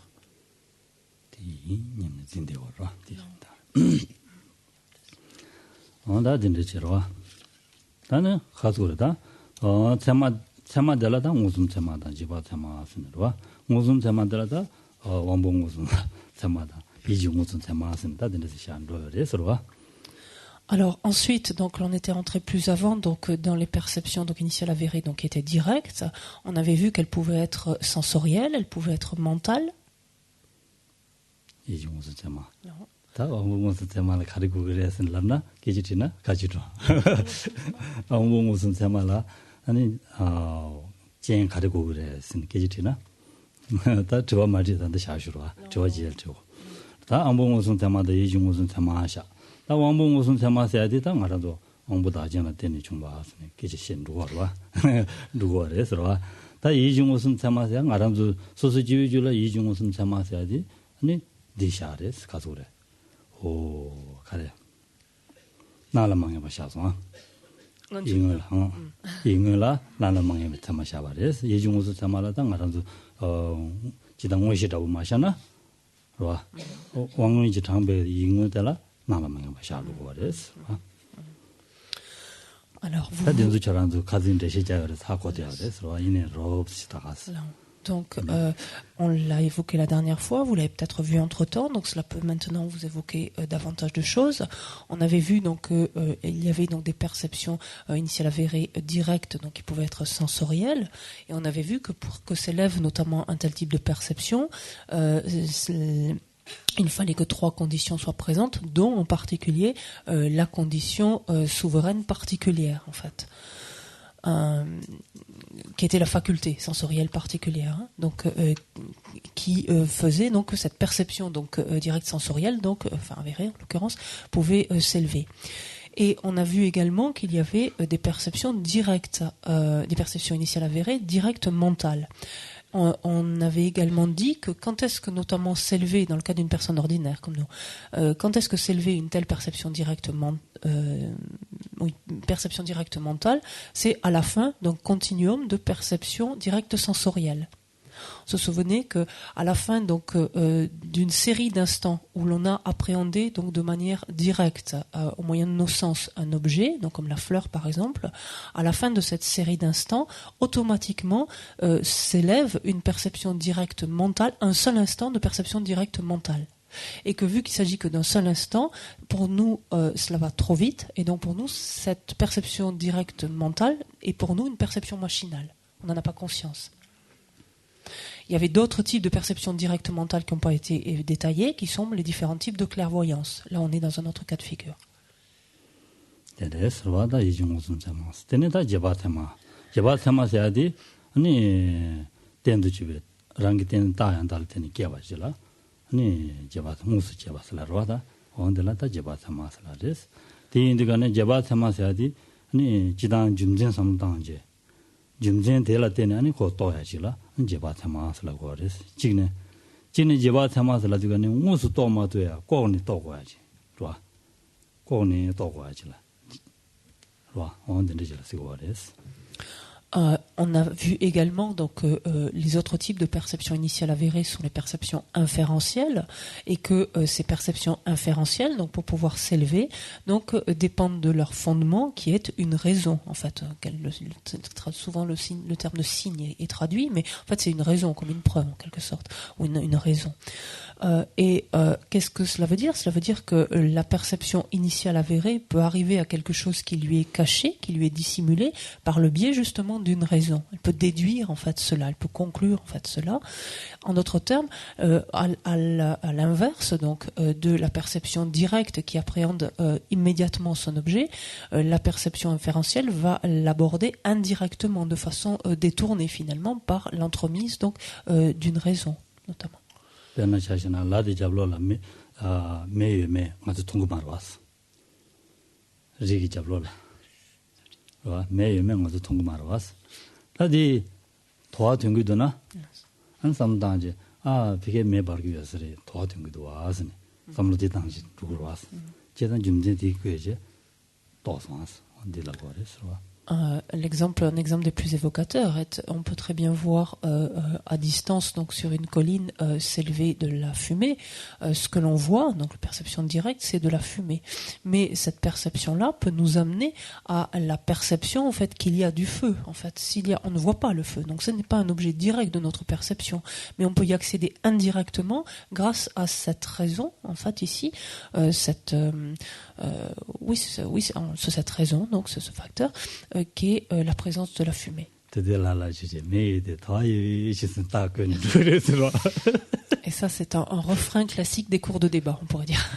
Speaker 2: onda dindichirwa dana khazurda tema delada uzum tema da jiba tema asinirwa uzum tema delada wambong uzum tema da iji uzum tema asinda dindishandro resrwa.
Speaker 3: Alors ensuite, donc on était entré plus avant, donc dans les perceptions donc initiales avérées, donc qui étaient directes. On avait vu qu'elles pouvaient être sensorielles, elles pouvaient être mentales.
Speaker 2: iji uzum tema.
Speaker 3: Non.
Speaker 2: 다 무슨 테마를 가지고 그랬을라나 계지티나 가지죠. 무슨 테마라 아니 젠 가지고 그랬은 계지티나 다 저와 말이던데 샤슈로 저지엘 저거 다 무슨 테마도 이중 무슨 테마샤 다 무슨 테마 써야 되다 말아도 공부도 하지 않았더니 좀 봐서네 계지 신루어와 루어에서와 다 이중 무슨 테마 써야 말아도 소소지위줄라 이중 무슨 테마 써야 돼 아니 디샤레스 가서래 오, 가래. 나라 망해 봐셔서. 잉을라 나라 망해 봐 샤바레스. 예중우스 참아라다 말아도 지당 원시라고 마셔나. 와. 왕문이지 장배 잉을달라 나라 망해 봐 샤루고 그래서.
Speaker 3: Alors vous
Speaker 2: 다든지 저랑도 가진데 시작을 하고 돼야 돼서 이내 롭시다 갔어.
Speaker 3: Donc, on l'a évoqué la dernière fois, vous l'avez peut-être vu entre-temps, donc cela peut maintenant vous évoquer davantage de choses. On avait vu donc il y avait donc des perceptions initiales avérées directes, donc qui pouvaient être sensorielles, et on avait vu que pour que s'élève notamment un tel type de perception, il fallait que 3 conditions soient présentes, dont en particulier la condition souveraine particulière, en fait. Qui était la faculté sensorielle particulière, hein, donc qui faisait donc que cette perception donc directe sensorielle, donc enfin avérée en l'occurrence, pouvait s'élever. Et on a vu également qu'il y avait des perceptions directes, des perceptions initiales avérées, directes mentales. On avait également dit que quand est-ce que notamment s'élevait, dans le cas d'une personne ordinaire comme nous, quand est-ce que s'élevait une telle perception directe mentale, c'est à la fin d'un continuum de perception directe sensorielle. On se souvenait que à la fin donc d'une série d'instants où l'on a appréhendé donc de manière directe au moyen de nos sens un objet, donc comme la fleur par exemple, à la fin de cette série d'instants, automatiquement s'élève une perception directe mentale, un seul instant de perception directe mentale. Et que vu qu'il s'agit que d'un seul instant, pour nous cela va trop vite, et donc pour nous cette perception directe mentale est pour nous une perception machinale. On n'en a pas conscience. Il y avait d'autres types de perceptions directes mentales qui n'ont pas été détaillées, qui sont les différents types de clairvoyance. Là, on est dans un autre cas de figure.
Speaker 2: jumzen de la tenani ko toyaji la jeba tamas la gores jigne jeba tamas la digane musu to ma to ya ko ni to goyaji ro ko ni to goyaji la ro on de je la si gores.
Speaker 3: On a vu également donc les autres types de perceptions initiales avérées sont les perceptions inférentielles et que ces perceptions inférentielles donc pour pouvoir s'élever donc dépendent de leur fondement qui est une raison en fait. Souvent le terme de signe est traduit, mais en fait c'est une raison comme une preuve en quelque sorte ou une raison. Qu'est-ce que cela veut dire? Cela veut dire que la perception initiale avérée peut arriver à quelque chose qui lui est caché, qui lui est dissimulé par le biais justement d'une raison. Elle peut déduire en fait cela, elle peut conclure en fait cela. En d'autres termes, à l'inverse donc de la perception directe qui appréhende immédiatement son objet, la perception inférentielle va l'aborder indirectement, de façon détournée finalement par l'entremise donc d'une raison notamment.
Speaker 2: Pena chashina la de jablo la me ngatu tungu marwas rigi jablo la wa me ngatu tungu marwas la di toa tungu dona an samdanje bige me bargu yasre toa tungu do wasne samlo di tangji tugu was jedan jumde di kweje tosmas on dit la gores wa.
Speaker 3: Un exemple des plus évocateurs est, on peut très bien voir à distance, donc sur une colline, s'élever de la fumée. Ce que l'on voit, donc la perception directe, c'est de la fumée. Mais cette perception-là peut nous amener à la perception, en fait, qu'il y a du feu. En fait, on ne voit pas le feu, donc ce n'est pas un objet direct de notre perception, mais on peut y accéder indirectement grâce à cette raison, en fait, ici, cette raison, donc ce facteur. Qui est la présence de la fumée. Et ça, c'est un refrain classique des cours de débat, on pourrait dire.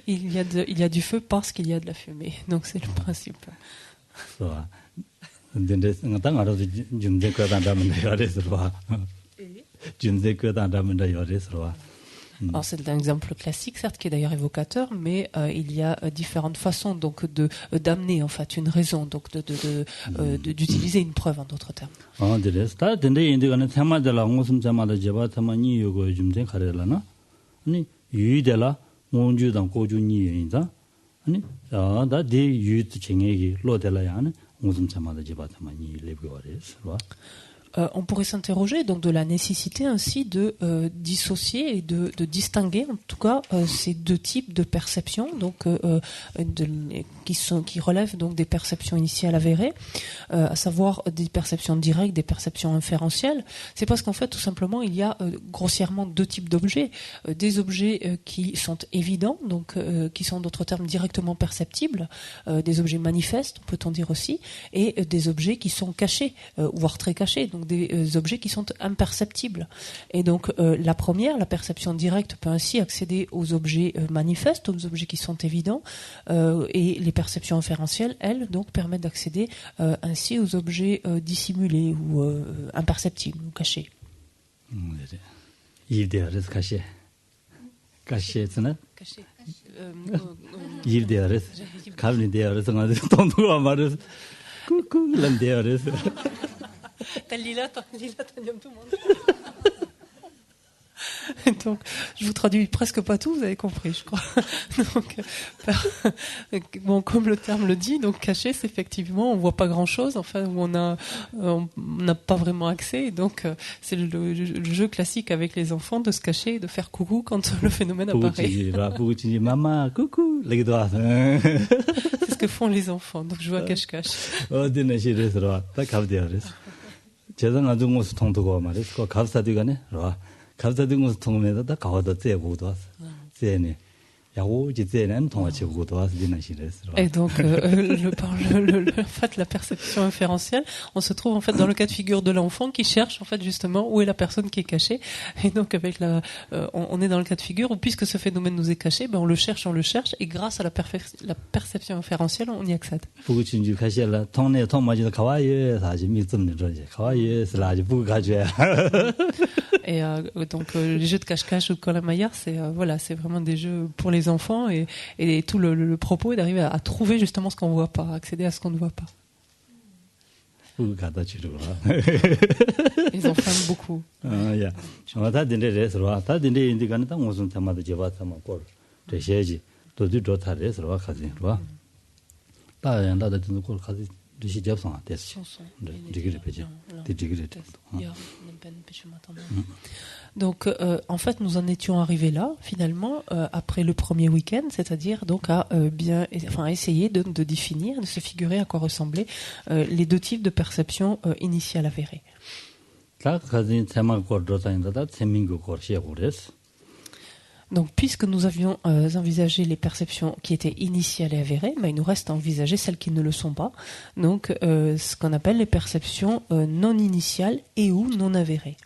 Speaker 3: Il y a du feu parce qu'il y a de la fumée. Donc, c'est le principe. Alors c'est un exemple classique, certes, qui est d'ailleurs évocateur, mais il y a différentes façons donc d'amener en fait une raison, donc d'utiliser une preuve en d'autres termes. On pourrait s'interroger donc de la nécessité ainsi de dissocier et de distinguer en tout cas ces deux types de perceptions donc qui relèvent donc des perceptions initiales avérées, à savoir des perceptions directes, des perceptions inférentielles. C'est parce qu'en fait tout simplement il y a grossièrement deux types d'objets, des objets qui sont évidents donc qui sont d'autres termes directement perceptibles, des objets manifestes peut-on dire aussi, et des objets qui sont cachés voire très cachés, donc des objets qui sont imperceptibles. Et donc la première, la perception directe, peut ainsi accéder aux objets manifestes, aux objets qui sont évidents, et les perceptions inférentielles, elles, donc permettent d'accéder ainsi aux objets dissimulés ou imperceptibles ou cachés.
Speaker 2: Caché. Caché, c'est ça? Caché. Yildeares. Kalnideares, on a dit tantôt à Maris. Coucou, l'andeares.
Speaker 3: T'as Lila, tout le monde. Donc, je vous traduis presque pas tout, vous avez compris, je crois. Donc, bon, comme le terme le dit, donc caché, c'est effectivement, on voit pas grand-chose, enfin, où on n'a pas vraiment accès. Donc, c'est le jeu classique avec les enfants de se cacher et de faire coucou quand le phénomène apparaît.
Speaker 2: Maman, coucou.
Speaker 3: C'est ce que font les enfants. Donc, je vois cache-cache.
Speaker 2: 제가 아주 무슨 통도가 말이야. 그 갑사디가네. 와. 갑사디 무슨 통면에다 가와다 째고도 왔어. 째네. 야고 지째는 통화치고도 왔어. 지나시래서.
Speaker 3: Et donc en fait la perception inférentielle, on se trouve en fait dans le cas de figure de l'enfant qui cherche en fait justement où est la personne qui est cachée, et donc avec on est dans le cas de figure où puisque ce phénomène nous est caché, ben on le cherche et grâce à la perception inférentielle, on y accède.
Speaker 2: 부구친지 가시라 통내 통마지도 가와예 사지 믿음네 저지 가와예 슬라지 부구 가져야.
Speaker 3: Et donc les jeux de cache-cache ou de Colin-Maillard, c'est vraiment des jeux pour les enfants, et tout le propos est d'arriver à trouver justement ce qu'on voit pas, à accéder à ce qu'on ne voit pas. Ils en font beaucoup.
Speaker 2: 야. 다 된대래서 다 된대 인디가는 딱 무슨 테마도 제바타마 걸. 대셔지. 도도 좋다래서 가지. 봐. 다양하다 듣는 걸 가지. 리시 잡상 됐어. 디그리 페이지. 디그리 됐어.
Speaker 3: Donc, en fait, nous en étions arrivés là, finalement, après le premier week-end, c'est-à-dire donc à essayer de définir, de se figurer à quoi ressemblaient les deux types de perceptions initiales avérées. Donc, puisque nous avions envisagé les perceptions qui étaient initiales et avérées, il nous reste à envisager celles qui ne le sont pas. Donc, ce qu'on appelle les perceptions non initiales et ou non avérées.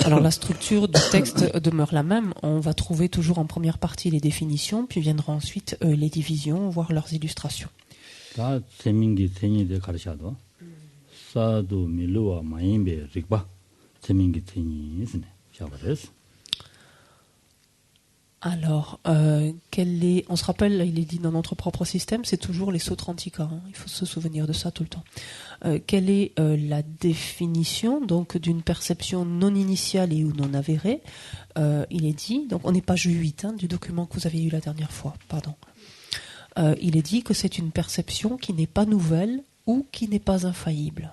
Speaker 3: Alors la structure du texte demeure la même. On va trouver toujours en première partie les définitions, puis viendront ensuite les divisions, voire leurs illustrations. Alors, on se rappelle, il est dit dans notre propre système, c'est toujours les Sautrantika, il faut se souvenir de ça tout le temps. Quelle est la définition donc d'une perception non initiale et ou non avérée? Il est dit, donc on est page 8 du document que vous avez eu la dernière fois, pardon. Il est dit que c'est une perception qui n'est pas nouvelle ou qui n'est pas infaillible.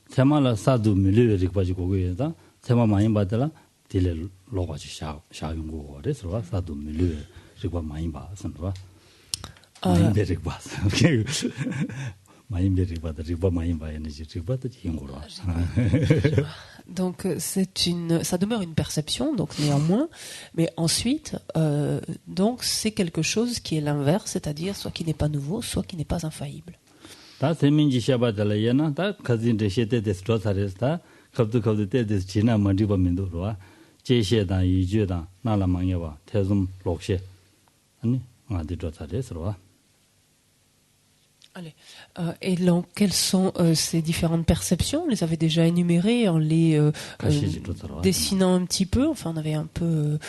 Speaker 2: 테마라 사도 밀려지 가지고 거기에다 테마 많이 받더라 딜레 로가지 샤용고 그래서 사도 밀려지 가 많이 봐서 많이 베리 봐서 많이 베리 받아 리바 많이 봐야지 리바도 힘으로
Speaker 3: Donc ça demeure une perception, donc néanmoins, mais ensuite, donc c'est quelque chose qui est l'inverse, c'est-à-dire soit qui n'est pas nouveau, soit qui n'est pas infaillible.
Speaker 2: 다 세민지 샤바달라야나 다 가진데 셰데데스 도사레스다 갑도 때데스 지나 만디바민도로와 제셰다 이주다 나라망여와 태좀 록셰 아니 아디 도사레스로와
Speaker 3: Allez. Et donc, quelles sont ces différentes perceptions? On les avait déjà énumérées en les dessinant un petit peu. Enfin, on avait un peu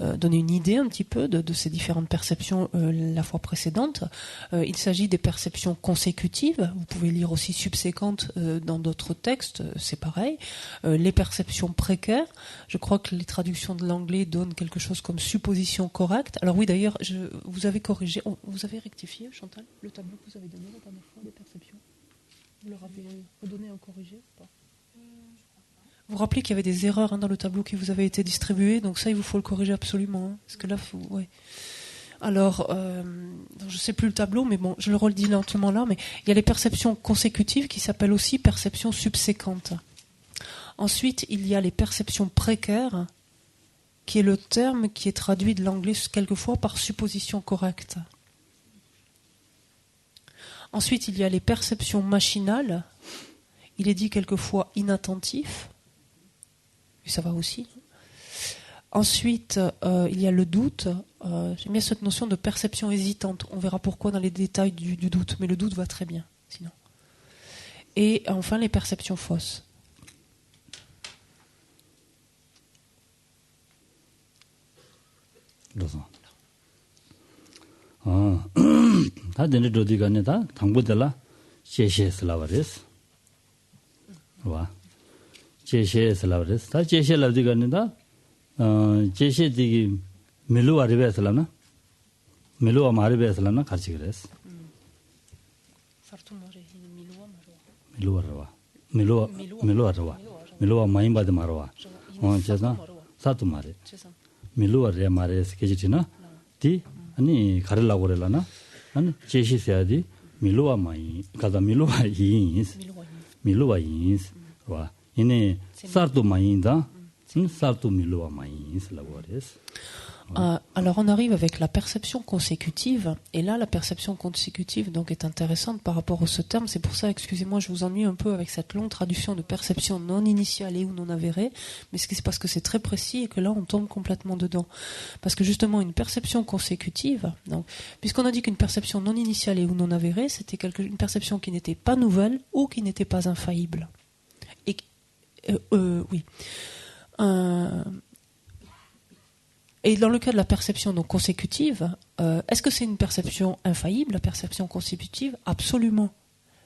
Speaker 3: donné une idée un petit peu de ces différentes perceptions la fois précédente. Il s'agit des perceptions consécutives. Vous pouvez lire aussi subséquentes dans d'autres textes, c'est pareil. Les perceptions précaires. Je crois que les traductions de l'anglais donnent quelque chose comme supposition correcte. Alors oui, d'ailleurs, vous avez corrigé, vous avez rectifié, Chantal, le tableau que vous avez donné la dernière fois des perceptions. Vous leur avez redonné un corrigé ou pas? Vous rappelez qu'il y avait des erreurs dans le tableau qui vous avait été distribué, donc ça il vous faut le corriger absolument. Parce que là, ouais. Alors, je ne sais plus le tableau, mais bon, je le redis lentement là, mais il y a les perceptions consécutives qui s'appellent aussi perceptions subséquentes. Ensuite, il y a les perceptions précaires, qui est le terme qui est traduit de l'anglais quelquefois par supposition correcte. Ensuite, il y a les perceptions machinales. Il est dit quelquefois inattentif. Et ça va aussi. Ensuite, il y a le doute. J'aime bien cette notion de perception hésitante. On verra pourquoi dans les détails du doute. Mais le doute va très bien, sinon. Et enfin, les perceptions fausses.
Speaker 2: 다 되는 도디가네다 당보들라 제셰슬라바레스 와 제셰슬라바레스 다 제셰라디가네다 제셰디기 멜로아리베슬라나 멜로아 마리베슬라나 같이 그랬어 멜로아 마임바데 마로와 제사 사투 마레 멜로아레 마레스 케지티나 디 아니 가르라고 그래라나 아니 제시세야디 밀로와 마이 가다 밀로와 인스 와 이네 사르도 마인다 사르도 밀로와 마인스 라고레스
Speaker 3: Alors on arrive avec la perception consécutive, et là la perception consécutive donc est intéressante par rapport à ce terme. C'est pour ça, excusez-moi, je vous ennuie un peu avec cette longue traduction de perception non initiale et ou non avérée, mais c'est parce que c'est très précis et que là on tombe complètement dedans. Parce que justement une perception consécutive, donc, puisqu'on a dit qu'une perception non initiale et ou non avérée, c'était une perception qui n'était pas nouvelle ou qui n'était pas infaillible. Et oui. Et dans le cas de la perception donc consécutive, est-ce que c'est une perception infaillible, la perception consécutive? Absolument.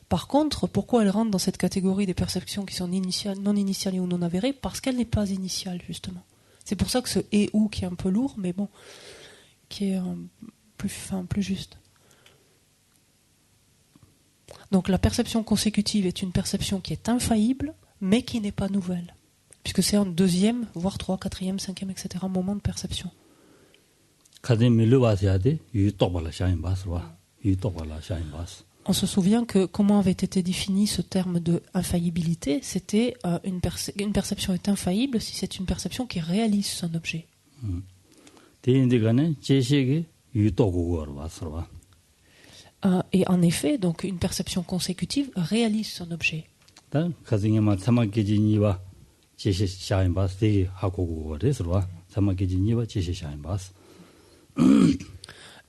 Speaker 3: Par contre, pourquoi elle rentre dans cette catégorie des perceptions qui sont non initiales ou non avérées? Parce qu'elle n'est pas initiale, justement. C'est pour ça que ce « et ou » qui est un peu lourd, mais bon, qui est plus juste. Donc la perception consécutive est une perception qui est infaillible, mais qui n'est pas nouvelle. Puisque c'est un deuxième, voire 3, 4e, 5e, etc. moment de perception. On se souvient que comment avait été défini ce terme de infaillibilité, c'était une perception est infaillible si c'est une perception qui réalise son objet. Et en effet, donc une perception consécutive réalise son objet.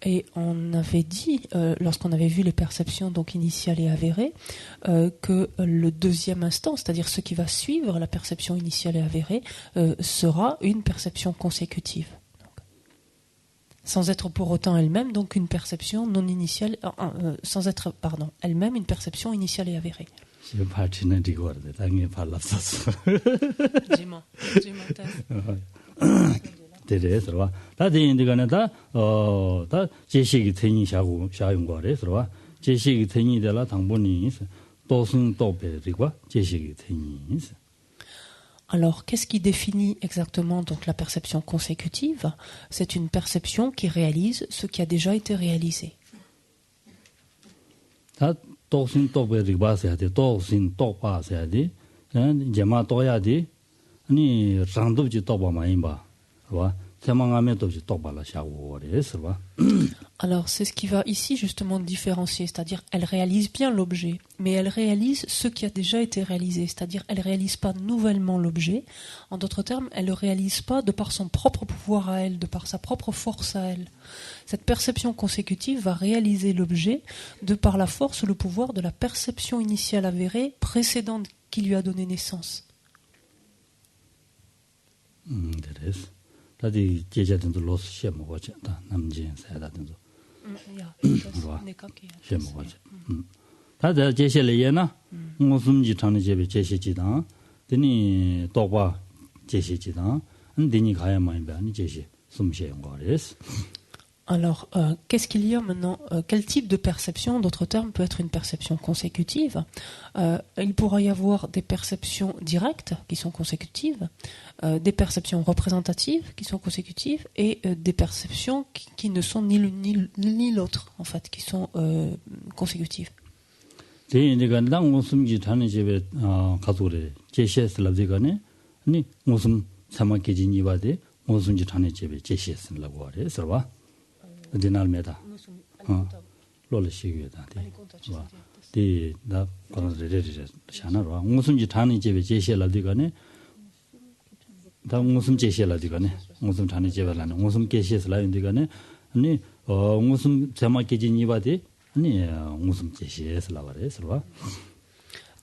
Speaker 3: Et on avait dit, lorsqu'on avait vu les perceptions donc initiales et avérées, que le deuxième instant, c'est-à-dire ce qui va suivre la perception initiale et avérée, sera une perception consécutive. Donc, sans être pour autant elle-même donc une perception non initiale, sans être, elle-même une perception initiale et avérée. Alors, qu'est-ce qui définit exactement donc la perception consécutive? C'est une perception qui réalise ce qui a déjà été réalisé. Alors, c'est ce qui va ici justement différencier, c'est-à-dire elle réalise bien l'objet, mais elle réalise ce qui a déjà été réalisé, c'est-à-dire elle ne réalise pas nouvellement l'objet. En d'autres termes, elle ne le réalise pas de par son propre pouvoir à elle, de par sa propre force à elle. Cette perception consécutive va réaliser l'objet de par la force ou le pouvoir de la perception initiale avérée précédente qui lui a donné naissance. Alors, qu'est-ce qu'il y a maintenant? Quel type de perception, d'autres termes, peut être une perception consécutive? Il pourra y avoir des perceptions directes qui sont consécutives, des perceptions représentatives qui sont consécutives et des perceptions qui ne sont ni l'une ni l'autre, en fait, qui sont consécutives.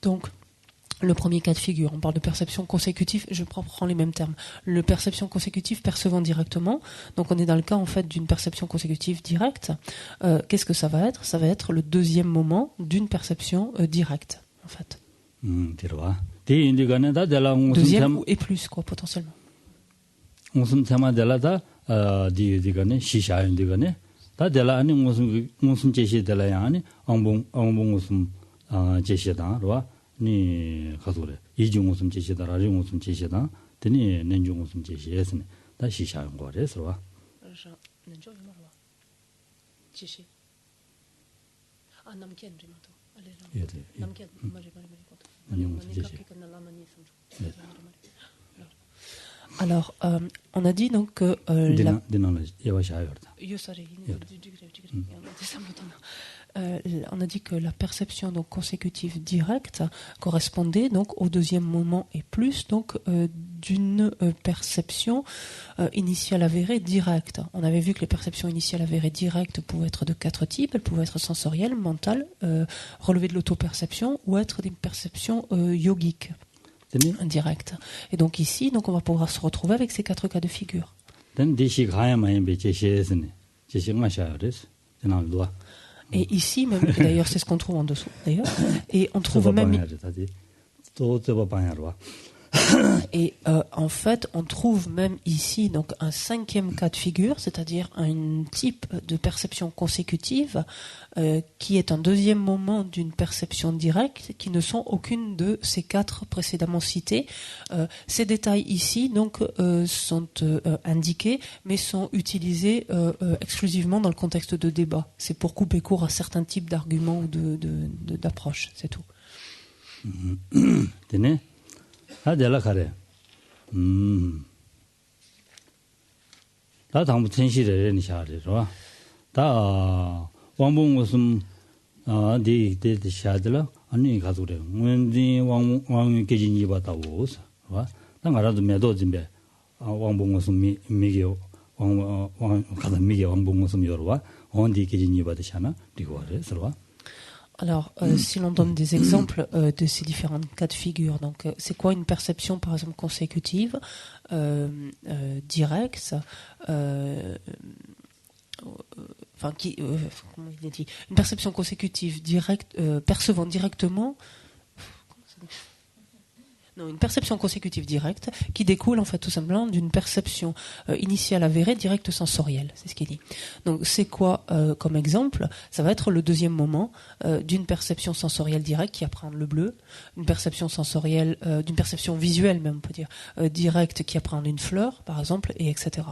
Speaker 3: Donc, le premier cas de figure, on parle de perception consécutive, je prends les mêmes termes. Le perception consécutive percevant directement, donc on est dans le cas en fait d'une perception consécutive directe. Qu'est-ce que ça va être? Ça va être le deuxième moment d'une perception directe, en fait. Deuxième et plus, quoi, potentiellement.
Speaker 2: ni 가서래 이중 웃음 제시다 라중 웃음 제시다 되니 nen중 웃음 제시했으니 다시 시작한 거래서 봐. nen중 말아. 제시. 아 남견 리마도. 알레라. 남견 말이.
Speaker 3: Alors, on a dit donc que on a dit que la perception donc consécutive directe correspondait donc au deuxième moment et plus donc d'une perception initiale avérée directe. On avait vu que les perceptions initiales avérées directes pouvaient être de 4 types. Elles pouvaient être sensorielles, mentales, relevées de l'autoperception ou être des perceptions yogiques directes. Et donc ici, donc on va pouvoir se retrouver avec ces 4 cas de figure. Et ici, même, d'ailleurs, c'est ce qu'on trouve en dessous, d'ailleurs. Et on trouve même. Et en fait, on trouve même ici donc un 5e cas de figure, c'est-à-dire un type de perception consécutive qui est un deuxième moment d'une perception directe, qui ne sont aucune de ces 4 précédemment cités. Ces détails ici donc sont indiqués, mais sont utilisés exclusivement dans le contexte de débat. C'est pour couper court à certains types d'arguments ou d'approches, c'est tout.
Speaker 2: 아델라 가래. 다 당부 천시를 니샤르죠. 다 왕봉 무슨 데 샤들라 아니 가도래. 문지 왕 계진이 받다고. 봐. 당가라도 매도 진배. 왕봉 무슨 미겨 왕 가다 미겨 왕봉 무슨 여러와. 언디 계진이 받으시나? 리고래. 서로.
Speaker 3: Alors, si l'on donne des exemples de ces différents cas de figure, donc c'est quoi une perception, par exemple, consécutive, directe, comment il est dit, une perception consécutive directe, percevant directement. Non, une perception consécutive directe qui découle en fait tout simplement d'une perception initiale avérée directe sensorielle, c'est ce qu'il dit. Donc c'est quoi comme exemple? Ça va être le deuxième moment d'une perception sensorielle directe qui apprend le bleu, une perception sensorielle, d'une perception visuelle même on peut dire, directe qui apprend une fleur par exemple, et etc.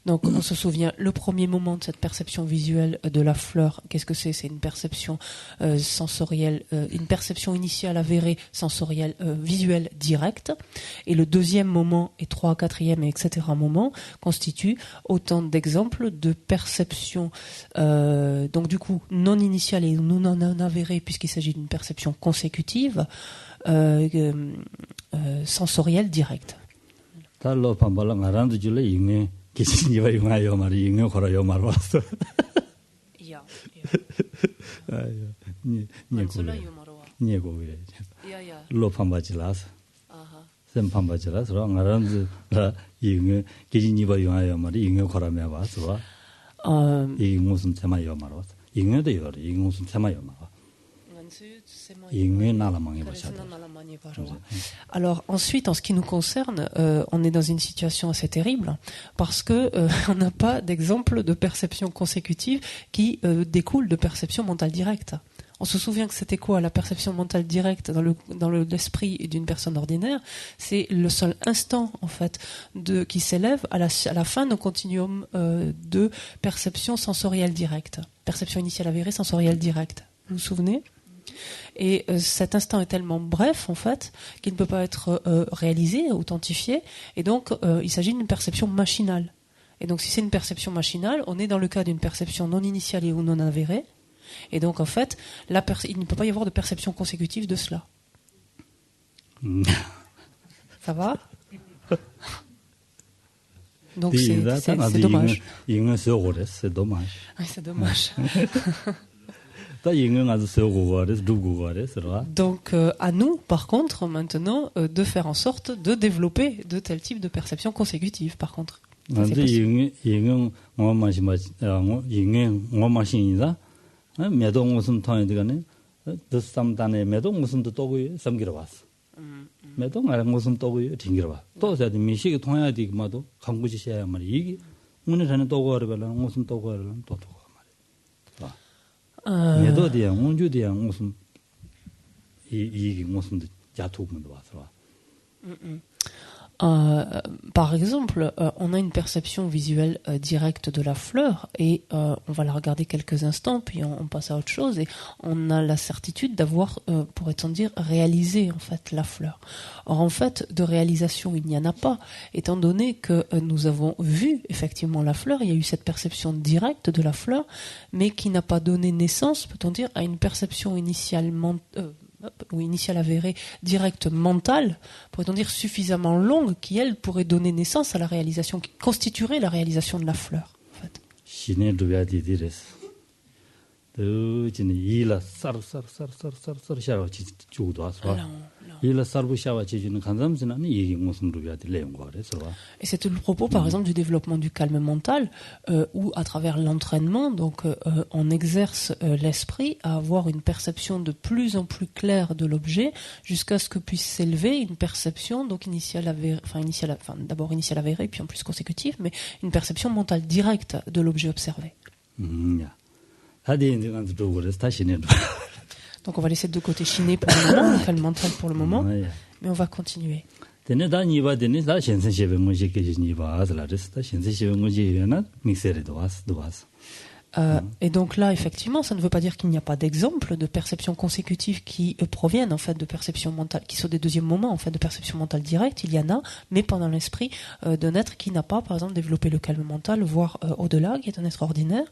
Speaker 3: Donc on se souvient, le premier moment de cette perception visuelle de la fleur, qu'est-ce que c'est? C'est une perception sensorielle, une perception initiale avérée sensorielle visuelle directe. Et le deuxième moment et 3, 4e et etc. moment constituent autant d'exemples de perception donc du coup non initiale et non avérée puisqu'il s'agit d'une perception consécutive sensorielle directe.
Speaker 2: 달로 반발랑 알아도 줄래 이게 기신이와 용하여 말이 용어 걸어요 말 왔어.
Speaker 3: 야.
Speaker 2: 아유. 니고 그래. 야야. 로 반바지라서. 아하. 샘 반바지라서 알아도 이게 기신이와 용하여 말이 용어 걸어며 왔어. 이 무슨 테마요 말 왔어. 용어도 요. 이 무슨 테마요 말.
Speaker 3: Alors ensuite, en ce qui nous concerne, on est dans une situation assez terrible parce que on n'a pas d'exemple de perception consécutive qui découle de perception mentale directe. On se souvient que c'était quoi la perception mentale directe dans l'esprit d'une personne ordinaire? C'est le seul instant en fait qui s'élève à la fin d'un continuum de perception sensorielle directe, perception initiale avérée sensorielle directe. Vous vous souvenez? Et cet instant est tellement bref en fait qu'il ne peut pas être réalisé, authentifié, et donc il s'agit d'une perception machinale. Et donc si c'est une perception machinale, on est dans le cas d'une perception non initiale et ou non avérée, et donc en fait il ne peut pas y avoir de perception consécutive de cela. Ça va? Donc c'est dommage.
Speaker 2: C'est dommage.
Speaker 3: Oui, c'est dommage. Donc à nous, par contre, maintenant, de faire en sorte de développer de tels types de perceptions consécutives, par contre. Par exemple, on a une perception visuelle directe de la fleur et on va la regarder quelques instants, puis on passe à autre chose et on a la certitude d'avoir, pourrait-on dire, réalisé en fait la fleur. Or en fait, de réalisation, il n'y en a pas, étant donné que nous avons vu effectivement la fleur, il y a eu cette perception directe de la fleur, mais qui n'a pas donné naissance, peut-on dire, à une perception initialement initiale avérée, directe, mentale, pourrait-on dire suffisamment longue, qui, elle, pourrait donner naissance à la réalisation, qui constituerait la réalisation de la fleur, en fait. Et c'est tout le propos, par exemple, du développement du calme mental, où, à travers l'entraînement, donc, on exerce l'esprit à avoir une perception de plus en plus claire de l'objet, jusqu'à ce que puisse s'élever une perception, donc d'abord initiale avérée, puis en plus consécutive, mais une perception mentale directe de l'objet observé. Donc on va laisser de côté chiner pour le moment, le calme mental pour le moment, mais on va continuer. Et donc là, effectivement, ça ne veut pas dire qu'il n'y a pas d'exemple de perceptions consécutives qui proviennent en fait de perceptions mentales, qui sont des deuxièmes moments en fait de perception mentale directe. Il y en a, mais pendant l'esprit d'un être qui n'a pas, par exemple, développé le calme mental, voire au-delà, qui est un être ordinaire.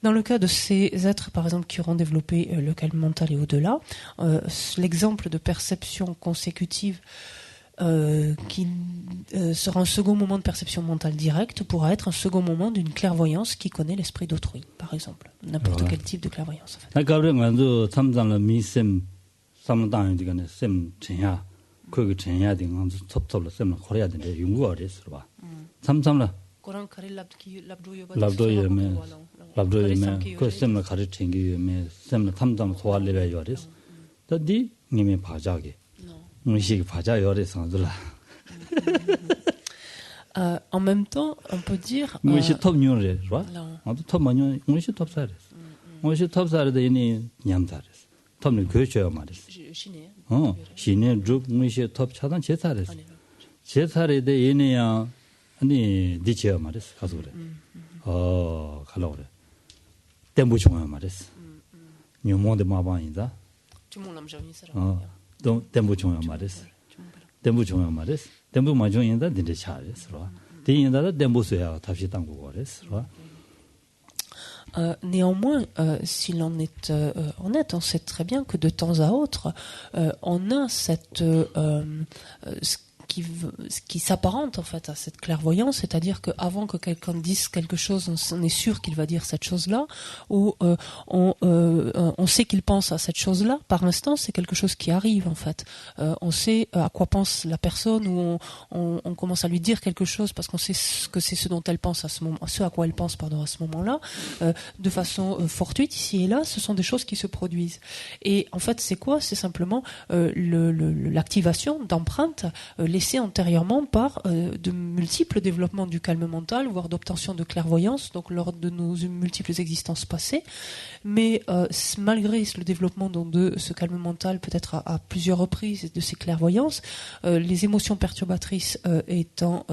Speaker 3: Dans le cas de ces êtres, par exemple, qui auront développé le calme mental et au-delà, l'exemple de perception consécutive qui sera un second moment de perception mentale directe pourra être un second moment d'une clairvoyance qui connaît l'esprit d'autrui, par exemple. N'importe quel type de clairvoyance, en fait. En même temps, on peut dire...
Speaker 2: 아니 디치어 말했어 가서 그래. 가려 그래. 땜부 중요 말했어. 녀모데 마방이다. 땜부 중요 말했어. 땜부 중요 말했어. 땜부 마중인다 딘데 차랬어. 딘인다 땜부서야 다시 당고 그랬어.
Speaker 3: Néanmoins, si l'on est honnête, on sait très bien que de temps à autre, on a cette ce qui s'apparente en fait à cette clairvoyance, c'est-à-dire qu'avant que quelqu'un dise quelque chose, on est sûr qu'il va dire cette chose-là, ou on sait qu'il pense à cette chose-là. Par l'instant, c'est quelque chose qui arrive en fait. On sait à quoi pense la personne, ou on commence à lui dire quelque chose parce qu'on sait que c'est ce dont elle pense à ce moment, ce à quoi elle pense à ce moment-là, de façon fortuite ici et là. Ce sont des choses qui se produisent. Et en fait, c'est quoi ? C'est simplement l'activation d'empreintes laissées antérieurement par de multiples développements du calme mental, voire d'obtention de clairvoyance, donc lors de nos multiples existences passées. Mais malgré le développement donc, de ce calme mental, peut-être à plusieurs reprises, de ces clairvoyances, les émotions perturbatrices étant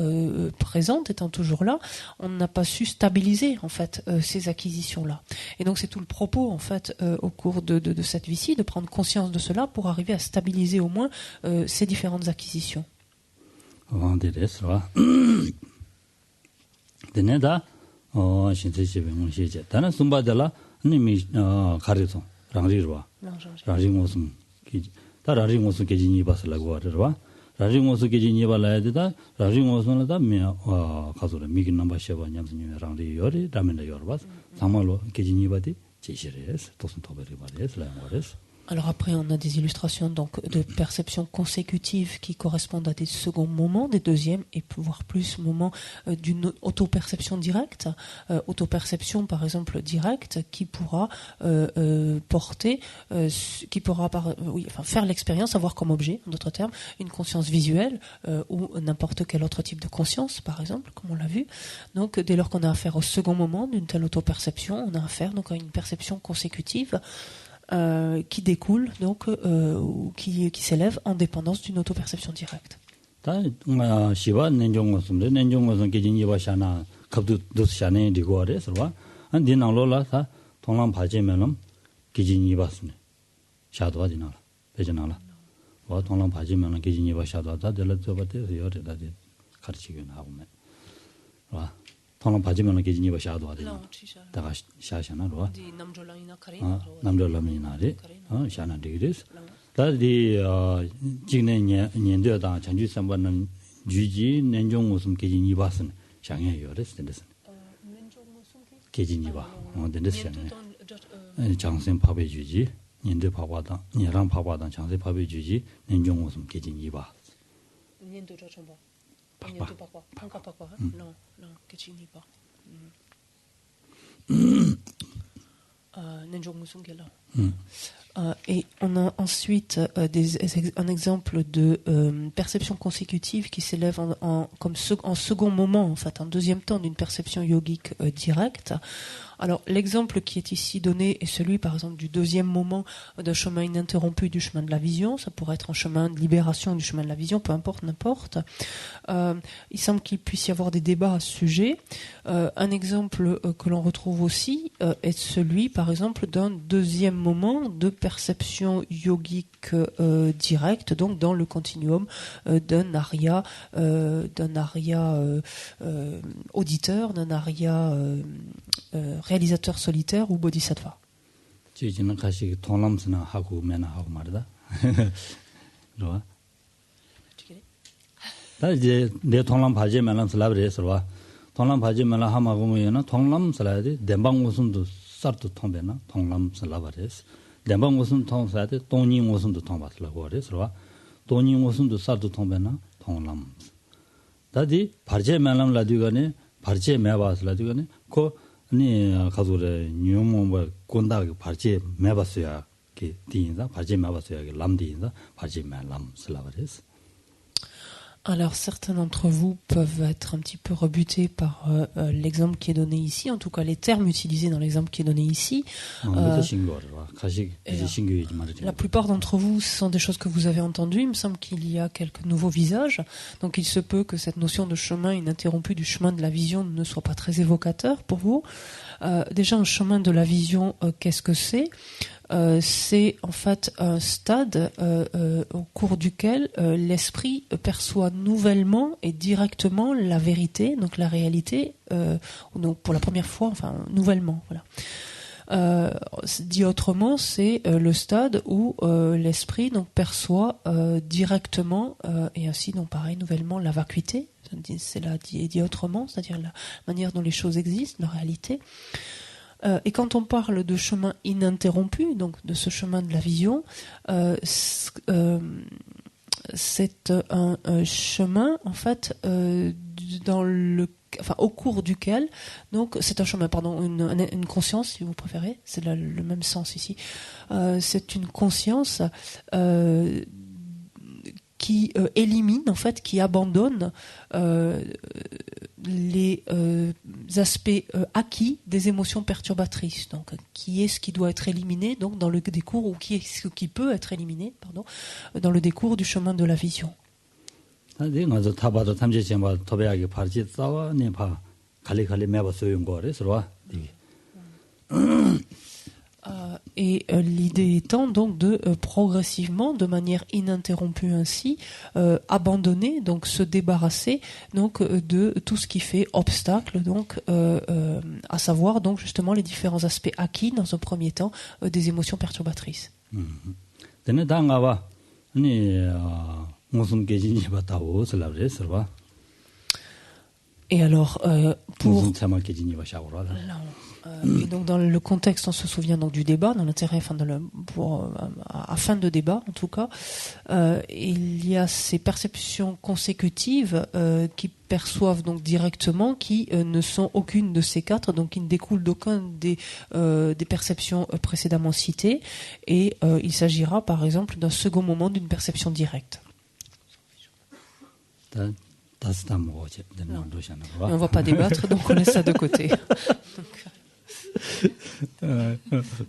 Speaker 3: présentes, étant toujours là, on n'a pas su stabiliser en fait ces acquisitions-là. Et donc c'est tout le propos en fait au cours de cette vie-ci, de prendre conscience de cela pour arriver à stabiliser au moins ces différentes acquisitions. Alors après, on a des illustrations donc de perceptions consécutives qui correspondent à des seconds moments, des deuxièmes et voire plus moments d'une autoperception directe, autoperception par exemple directe qui pourra porter, qui pourra faire l'expérience, avoir comme objet, en d'autres termes, une conscience visuelle ou n'importe quel autre type de conscience, par exemple, comme on l'a vu. Donc dès lors qu'on a affaire au second moment d'une telle autoperception, on a affaire donc à une perception consécutive. Qui découle donc ou qui s'élève en dépendance d'une autoperception directe.
Speaker 2: 다 시바 nenjongosumde nenjongosum 계진이바 샤나 갑도 도스샤네 리고아레서 와 안디나로라 다 동랑 바지면은 계진이바스네 샤도가 지나라 배전하라 와 동랑 바지면은 계진이바 샤도다 될어버때 요래다데 가르치긴 하고면 와 동랑 바지면은 계진이바 샤도가 되나 다가 샤샤나로 남절라미나리 샤나 디그리스 다디 직내 년도다 전주 선반은 주지 nen종 무슨 계진이 봤은 장애 요랬을 텐데 계진이 봐 된댔어요 장생 밥에 주지 년도 밥하다 년랑 밥하다 장생 밥에 주지 nen종 무슨 계진이 봐
Speaker 3: 년도 좀 봐 년도 봐 방가 봐 non 계진이 봐 nen종 무슨 게라 et on a ensuite un exemple de perception consécutive qui s'élève en second moment, en fait, en deuxième temps d'une perception yogique directe. Alors, l'exemple qui est ici donné est celui, par exemple, du deuxième moment d'un chemin ininterrompu du chemin de la vision. Ça pourrait être un chemin de libération du chemin de la vision, peu importe, n'importe. Il semble qu'il puisse y avoir des débats à ce sujet. Un exemple que l'on retrouve aussi est celui, par exemple, d'un deuxième moment de perception yogique directe, donc dans le continuum d'un arya auditeur, d'un arya réalisateur solitaire ou bodhisattva.
Speaker 2: 지지는 가시 통람스나 하고 매나 하고 말이다. 그러와. 다 이제 내 통람 바지 매나 슬라브레서 와. 통람 바지 매나 하마고 뭐이나 통람 슬라디 덴방 무슨도 쌀도 통배나 통람 슬라브레스. 덴방 무슨 통사데 돈이 무슨도 통바슬라고 그래서 와. 돈이 무슨도 쌀도 통배나 통람. 다디 바지 매나 라디가네 바지 매바슬라디가네 코 아니 가족의 뉴몬과 건다가 바지 매봤어야 그 뒤인다 바지 매봤어야 그 람디인다 바지 매람 슬라바레스.
Speaker 3: Alors certains d'entre vous peuvent être un petit peu rebutés par l'exemple qui est donné ici, en tout cas les termes utilisés dans l'exemple qui est donné ici. La plupart d'entre vous, ce sont des choses que vous avez entendues. Il me semble qu'il y a quelques nouveaux visages, donc il se peut que cette notion de chemin ininterrompu du chemin de la vision ne soit pas très évocateur pour vous. Déjà, un chemin de la vision, qu'est-ce que c'est ? C'est en fait un stade au cours duquel l'esprit perçoit nouvellement et directement la vérité, donc la réalité, donc pour la première fois, enfin nouvellement, voilà. Dit autrement, c'est le stade où l'esprit donc perçoit directement et ainsi donc pareil nouvellement la vacuité. C'est là dit autrement, c'est-à-dire la manière dont les choses existent, la réalité. Et quand on parle de chemin ininterrompu, donc de ce chemin de la vision, c'est un chemin en fait au cours duquel, donc c'est un chemin, une conscience si vous préférez, c'est le même sens ici. C'est une conscience qui élimine, en fait, qui abandonne les aspects acquis des émotions perturbatrices. Donc, qui est ce qui doit être éliminé, donc dans le décours, ou qui est ce qui peut être éliminé, dans le décours du chemin de la vision. Et l'idée étant donc de progressivement, de manière ininterrompue ainsi, abandonner, donc se débarrasser donc de tout ce qui fait obstacle, donc à savoir donc justement les différents aspects acquis dans un premier temps des émotions perturbatrices. Et alors pour et donc dans le contexte, on se souvient donc du débat, dans l'intérêt, à fin de débat en tout cas, il y a ces perceptions consécutives qui perçoivent donc directement, qui ne sont aucune de ces quatre, donc qui ne découlent d'aucun des perceptions précédemment citées, et il s'agira par exemple d'un second moment d'une perception directe. On ne va pas débattre, donc on laisse ça de côté.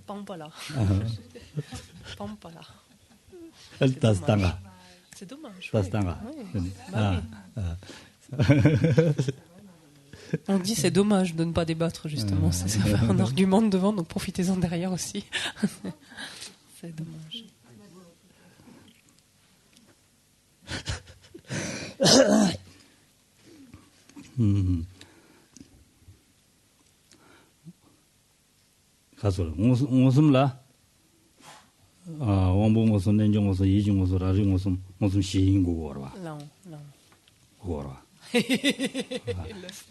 Speaker 3: Pampala. Pampala.
Speaker 2: Pampala.
Speaker 3: C'est dommage.
Speaker 2: Tastanga.
Speaker 3: Oui. On dit c'est dommage de ne pas débattre, justement. C'est un argument de devant, donc profitez-en derrière aussi. C'est dommage.
Speaker 2: 가서 무슨라 원본 무슨 nenjung 무슨 이중 무슨 라중 무슨 시인 거라 봐. 거라.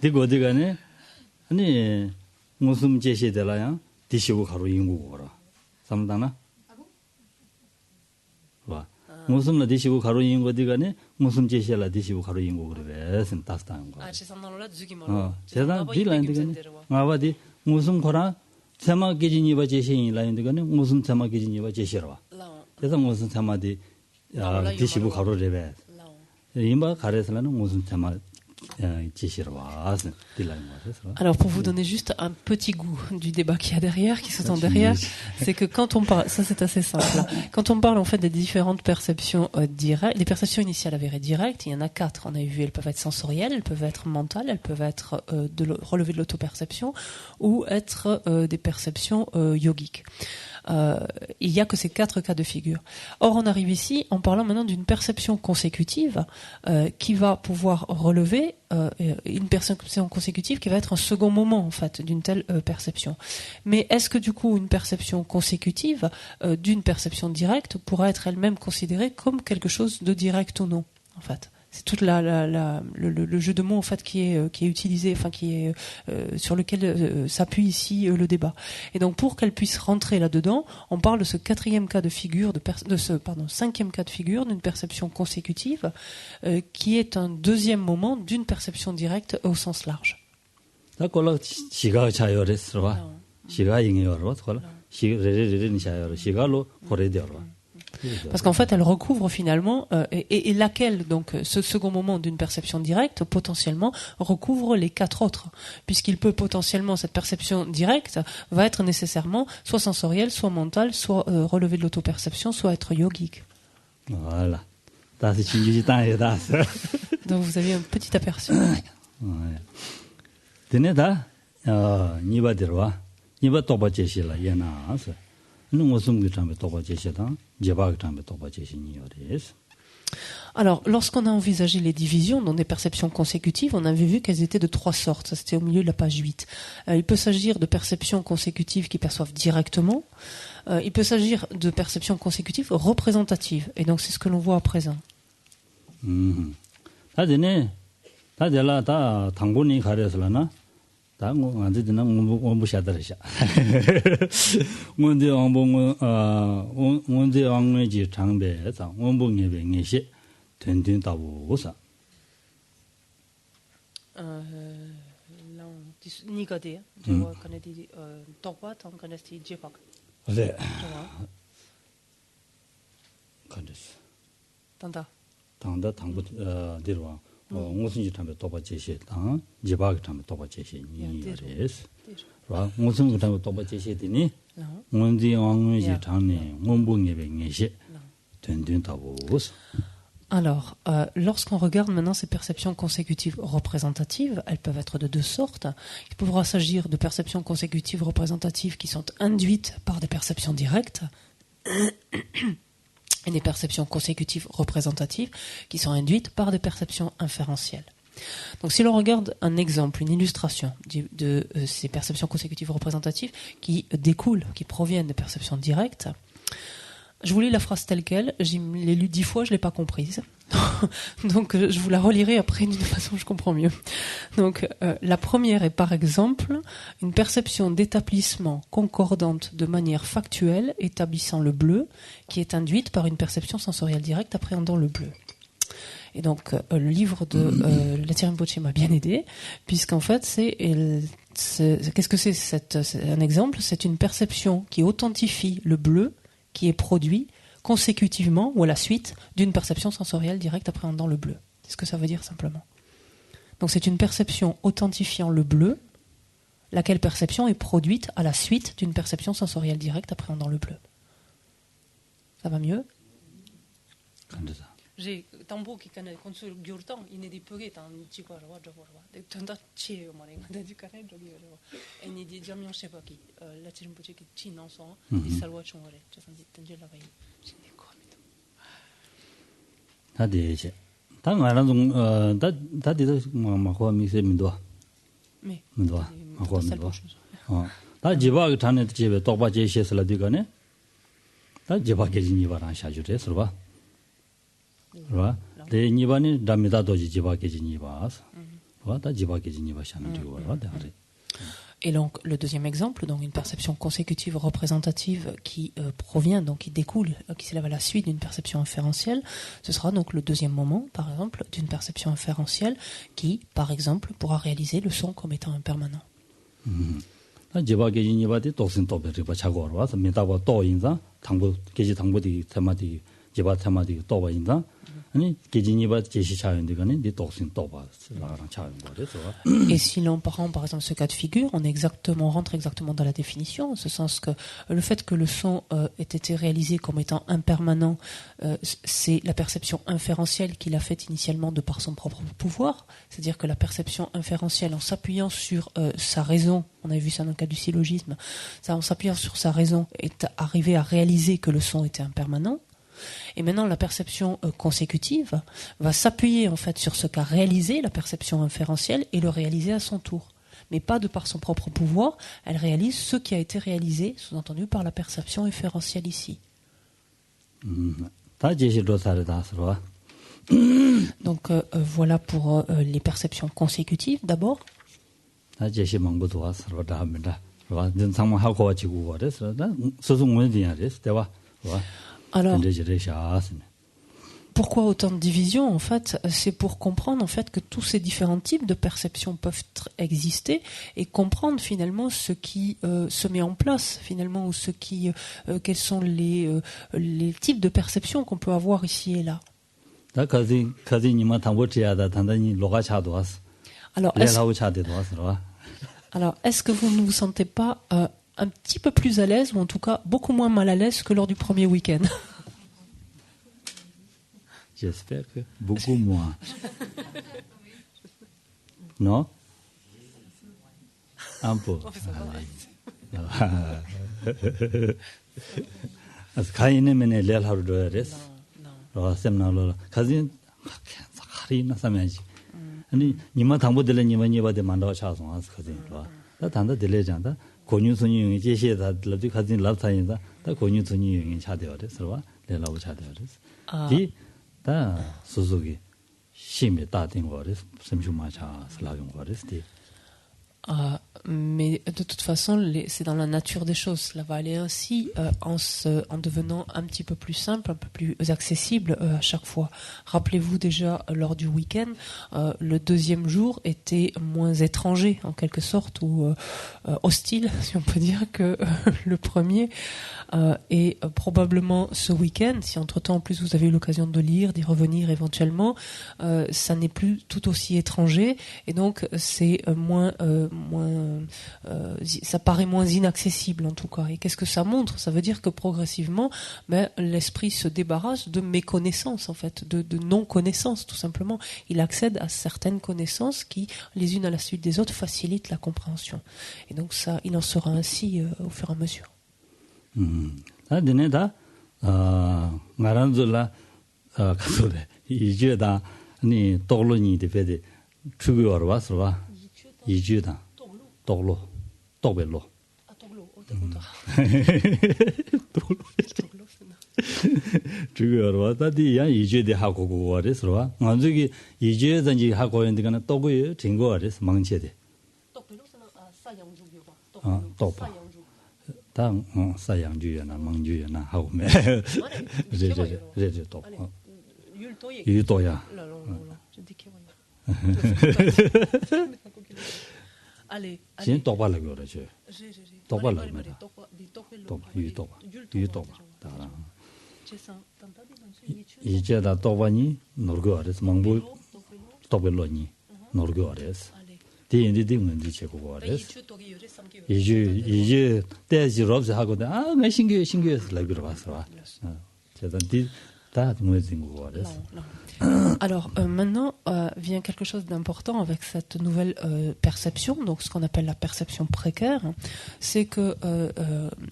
Speaker 2: 되고 되가네. 아니 무슨 제시되라야 디시고 가로 인고 거라. 삼다나? 봐. 무슨 나 디시고 가로 인고 되가네. 무슨 제시라 디시고 가로 인고 그래. 선 따스다는 거. 제가 빌라인데 가네. 아바디 무슨 거라 tema 기진이 봐 제시인 라인데가네. 무슨 tema 기진이 봐 제시라 봐. 그래서 무슨 tema디 디시고 가로 레베. 이마 가래서는 무슨 tema
Speaker 3: Alors pour vous donner juste un petit goût du débat qu'il y a derrière, qui s'entend derrière, c'est que quand on parle, ça c'est assez simple, là. Quand on parle en fait des différentes perceptions directes, les perceptions initiales avérées directes, il y en a 4, on a vu, elles peuvent être sensorielles, elles peuvent être mentales, elles peuvent être relever de l'autoperception ou être des perceptions yogiques. Il n'y a que ces 4 cas de figure. Or, on arrive ici en parlant maintenant d'une perception consécutive qui va pouvoir relever une perception consécutive qui va être un second moment en fait d'une telle perception. Mais est-ce que du coup une perception consécutive d'une perception directe pourra être elle-même considérée comme quelque chose de direct ou non en fait? C'est tout le jeu de mots en fait qui est utilisé, enfin qui est sur lequel s'appuie ici le débat. Et donc pour qu'elle puisse rentrer là-dedans, on parle de ce quatrième cas de figure, cinquième cas de figure d'une perception consécutive, qui est un deuxième moment d'une perception directe au sens large.
Speaker 2: d'accord, 시가 차요레스와 시가 ingénieur, voilà. 시레레레니 차요, 시가로 고래되어라.
Speaker 3: Parce qu'en fait, elle recouvre finalement, et laquelle, donc, ce second moment d'une perception directe, potentiellement, recouvre les 4 autres. Puisqu'il peut potentiellement, cette perception directe va être nécessairement soit sensorielle, soit mentale, soit relever de l'autoperception, soit être yogique.
Speaker 2: Voilà.
Speaker 3: Donc vous avez un petit aperçu. Alors, lorsqu'on a envisagé les divisions dans des perceptions consécutives, on avait vu qu'elles étaient de 3 sortes. Ça, c'était au milieu de la page 8. Il peut s'agir de perceptions consécutives qui perçoivent directement. Il peut s'agir de perceptions consécutives représentatives. Et donc, c'est ce que l'on voit à présent.
Speaker 2: 무슨 짓하면 또 받지시 당 지바가 하면 또 받지시 니레스 와 무슨 것하면 또 받지시 되니 뭔지 왕의 장내 원봉의 백내시 된된다고.
Speaker 3: Alors, lorsqu'on regarde maintenant ces perceptions consécutives représentatives, elles peuvent être de 2 sortes. Il pourra s'agir de perceptions consécutives représentatives qui sont induites par des perceptions directes et des perceptions consécutives représentatives qui sont induites par des perceptions inférentielles. Donc si l'on regarde un exemple, une illustration de ces perceptions consécutives représentatives qui découlent, qui proviennent des perceptions directes, je vous lis la phrase telle quelle, je l'ai lue 10 fois, je ne l'ai pas comprise. Donc je vous la relirai après d'une façon que je comprends mieux. Donc la première est par exemple une perception d'établissement concordante de manière factuelle établissant le bleu qui est induite par une perception sensorielle directe appréhendant le bleu. Et donc le livre de Letsé Rinpoché m'a bien aidé puisqu'en fait qu'est-ce que c'est un exemple, c'est une perception qui authentifie le bleu qui est produit consécutivement ou à la suite d'une perception sensorielle directe appréhendant le bleu. C'est ce que ça veut dire simplement. Donc c'est une perception authentifiant le bleu, laquelle perception est produite à la suite d'une perception sensorielle directe appréhendant le bleu. Ça va mieux ? j'ai tambo qui connaît quand sur gyurtan il est des peu dans chico je vois de tanda chi moi du carré je et ni di jamion je sais pas qui la timbu qui chi non son di salwa chongore je sens dit tenir la veille c'est quoi
Speaker 2: mais 다디제 당하는 좀 다디도 뭐 미세 민도 민도 하고 민도 다 지바 전에 집에 똑바 제시했을 때가네 다 지바 계진이 바랑 샤주래 서봐 봐 대니바니 담미다도 지바 계진이 봐서 다 지바 계진이 봐샤는 되고 봐다
Speaker 3: Et donc, le deuxième exemple, donc une perception consécutive représentative qui provient, donc qui découle, qui s'élève à la suite d'une perception inférentielle, ce sera donc le deuxième moment, par exemple, d'une perception inférentielle qui, par exemple, pourra réaliser le son comme étant impermanent. Et si l'on prend par exemple ce cas de figure, on rentre exactement dans la définition, en ce sens que le fait que le son ait été réalisé comme étant impermanent, c'est la perception inférentielle qu'il a faite initialement de par son propre pouvoir, c'est-à-dire que la perception inférentielle en s'appuyant sur sa raison, on a vu ça dans le cas du syllogisme, ça en s'appuyant sur sa raison est arrivé à réaliser que le son était impermanent. Et maintenant, la perception consécutive va s'appuyer en fait sur ce qu'a réalisé la perception inférentielle et le réaliser à son tour. Mais pas de par son propre pouvoir, elle réalise ce qui a été réalisé, sous-entendu par la perception inférentielle ici. Donc voilà pour les perceptions consécutives d'abord. Alors, pourquoi autant de divisions? En fait, c'est pour comprendre en fait que tous ces différents types de perceptions peuvent exister et comprendre finalement ce qui se met en place finalement ou quels sont les types de perceptions qu'on peut avoir ici et là. Alors, est-ce que vous ne vous sentez pas un petit peu plus à l'aise, ou en tout cas beaucoup moins mal à l'aise que lors du premier week-end?
Speaker 2: J'espère que beaucoup moins. Non? Un peu. 가인에면에 렐하르도야레스. 라셈나로 가진 가리나 사면지. 아니 니마 당보들에 니마니바데 만다와 차송 아스 가진. 다 단다 들레잖다. 고뉴선이 용이 제시에다들도 가진 랍타인다. 다 고뉴선이 용이 차대어레스와 렐라고 차대어레스. 다 수수기 심에 따된 거레스. 섬주마차 슬라용 거레스.
Speaker 3: Mais de toute façon, c'est dans la nature des choses. Cela va aller ainsi en devenant un petit peu plus simple, un peu plus accessible à chaque fois. Rappelez-vous déjà, lors du week-end, le deuxième jour était moins étranger, en quelque sorte, ou hostile, si on peut dire, que le premier. Et probablement ce week-end, si entre-temps en plus vous avez eu l'occasion de lire, d'y revenir éventuellement, ça n'est plus tout aussi étranger, et donc c'est ça paraît moins inaccessible en tout cas. Et qu'est-ce que ça montre? Ça veut dire que progressivement, l'esprit se débarrasse de méconnaissance en fait, de non-connaissance tout simplement. Il accède à certaines connaissances qui, les unes à la suite des autres, facilitent la compréhension. Et donc ça, il en sera ainsi au fur et à mesure.
Speaker 2: dine da ngaranzula kasore ijue da ni toglo ni de pede chugu warwa swa ijue da toglo togbelo chugu warwa da di ya ijue de ha고 go ware swa nganzugi ijue danji ha고 yen de kana togu jingo ware mangche de topa 당 사양주연아 망주연아 하고 매 제제 또 유도야
Speaker 3: allez
Speaker 2: 진 똑발라 그러죠 똑발라 말이야 유도 다 이제다 똑바니 놀고 알아서 망부 똑벨로니 놀고 알아서 디인디딩은 디체고 알아서 이제 대지 럽스 하고도 아 신기해서 라기로 봤어. 제가 디
Speaker 3: Alors maintenant vient quelque chose d'important avec cette nouvelle perception, donc ce qu'on appelle la perception précaire, c'est que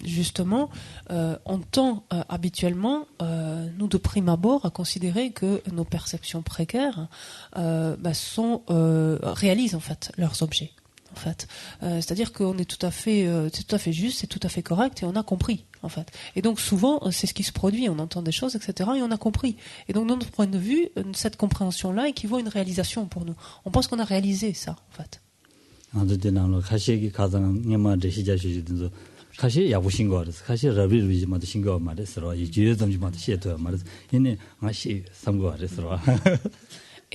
Speaker 3: justement on tend habituellement, nous de prime abord, à considérer que nos perceptions précaires réalisent en fait leurs objets. En fait, c'est-à-dire qu'on est tout à fait juste, c'est tout à fait correct et on a compris. En fait, et donc souvent c'est ce qui se produit, on entend des choses, etc. et on a compris. Et donc de notre point de vue, cette compréhension-là équivaut à une réalisation pour nous. On pense qu'on a réalisé ça, en fait.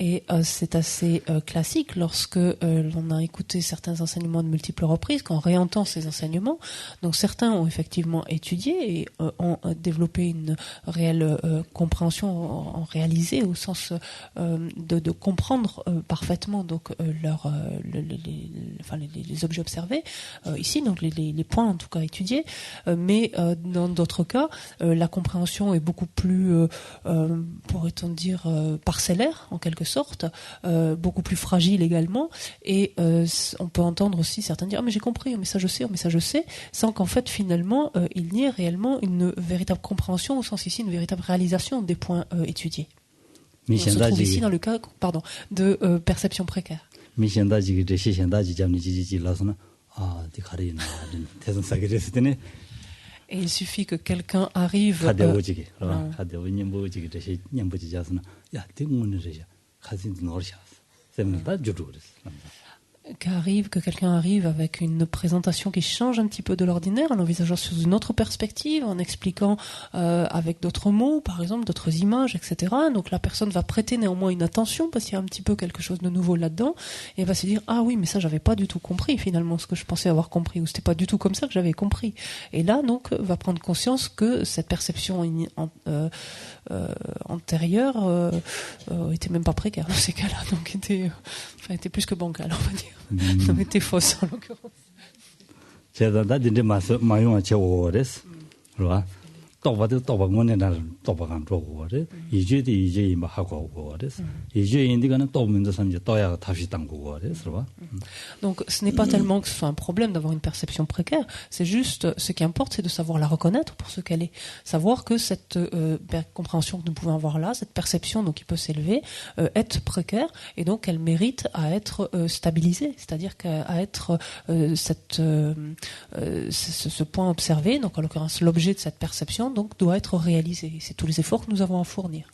Speaker 3: Et c'est assez classique lorsque l'on a écouté certains enseignements de multiples reprises, qu'on réentend ces enseignements. Donc certains ont effectivement étudié et ont développé une réelle compréhension, ont réalisé au sens de comprendre parfaitement donc les objets observés ici, donc les points en tout cas étudiés. Mais dans d'autres cas, la compréhension est beaucoup plus, pourrait-on dire, parcellaire en quelque sorte, beaucoup plus fragile également, et on peut entendre aussi certains dire mais j'ai compris, mais ça je sais, sans qu'en fait finalement il n'y ait réellement une véritable compréhension au sens ici une véritable réalisation des points étudiés. On se trouve ici dans le cas de perception précaire. Et il suffit que quelqu'un arrive que quelqu'un arrive avec une présentation qui change un petit peu de l'ordinaire, en l'envisageant sous une autre perspective, en expliquant avec d'autres mots, par exemple, d'autres images, etc. Donc la personne va prêter néanmoins une attention parce qu'il y a un petit peu quelque chose de nouveau là-dedans, et va se dire ah oui, mais ça j'avais pas du tout compris finalement ce que je pensais avoir compris, ou c'était pas du tout comme ça que j'avais compris. Et là donc va prendre conscience que cette perception antérieure était même pas précaire dans ces cas-là, donc était plus que bancale, on va dire. Ça m'était fausse en l'occurrence. Donc ce n'est pas tellement que ce soit un problème d'avoir une perception précaire, c'est juste ce qui importe, c'est de savoir la reconnaître pour ce qu'elle est, savoir que cette compréhension que nous pouvons avoir là, cette perception donc qui peut s'élever, est précaire et donc elle mérite à être stabilisée, c'est-à-dire qu'à être ce point observé, donc en l'occurrence l'objet de cette perception donc doit être réalisé. C'est tous les efforts que nous avons à fournir.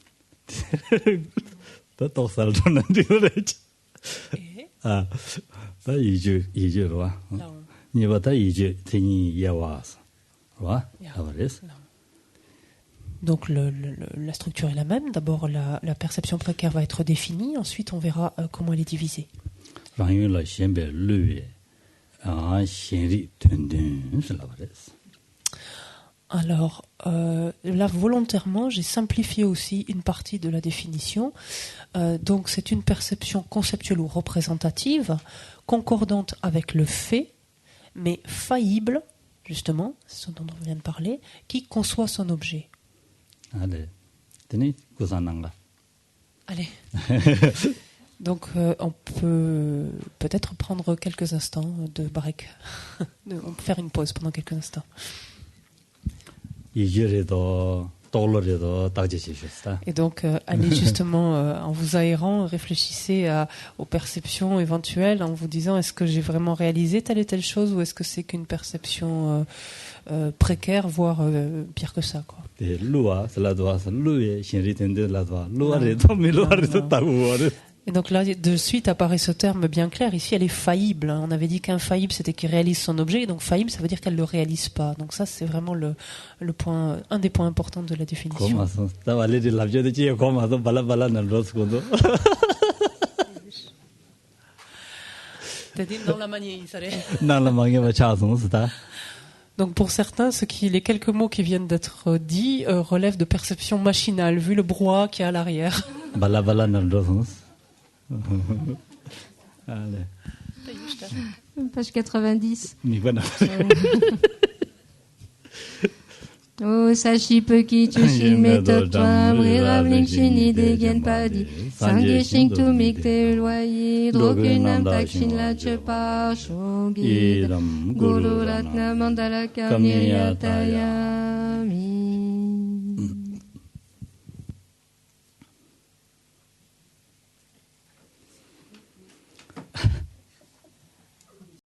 Speaker 3: Donc la structure est la même. D'abord la perception précaire va être définie, ensuite on verra comment elle est divisée. Alors, là, volontairement, j'ai simplifié aussi une partie de la définition. Donc, c'est une perception conceptuelle ou représentative, concordante avec le fait, mais faillible, justement, c'est ce dont on vient de parler, qui conçoit son objet. Allez. Donc, on peut peut-être prendre quelques instants de break, faire une pause pendant quelques instants. Et donc, allez justement, en vous aérant, réfléchissez aux perceptions éventuelles, en vous disant est-ce que j'ai vraiment réalisé telle et telle chose ou est-ce que c'est qu'une perception précaire, voire pire que ça, quoi. Et donc là, de suite apparaît ce terme bien clair. Ici, elle est faillible. On avait dit qu'infaillible, c'était qu'elle réalise son objet. Et donc, faillible, ça veut dire qu'elle ne le réalise pas. Donc ça, c'est vraiment le point, un des points importants de la définition. Donc pour certains, les quelques mots qui viennent d'être dits relèvent de perception machinale, vu le brouhaha qu'il y a à l'arrière.
Speaker 1: Page 90. O sashi peki chushin metok twam riram limshini degen padi sangye shingtu mikte ulwayi drokunam takshin la chepa shogid guru ratna mandala kamye yatayami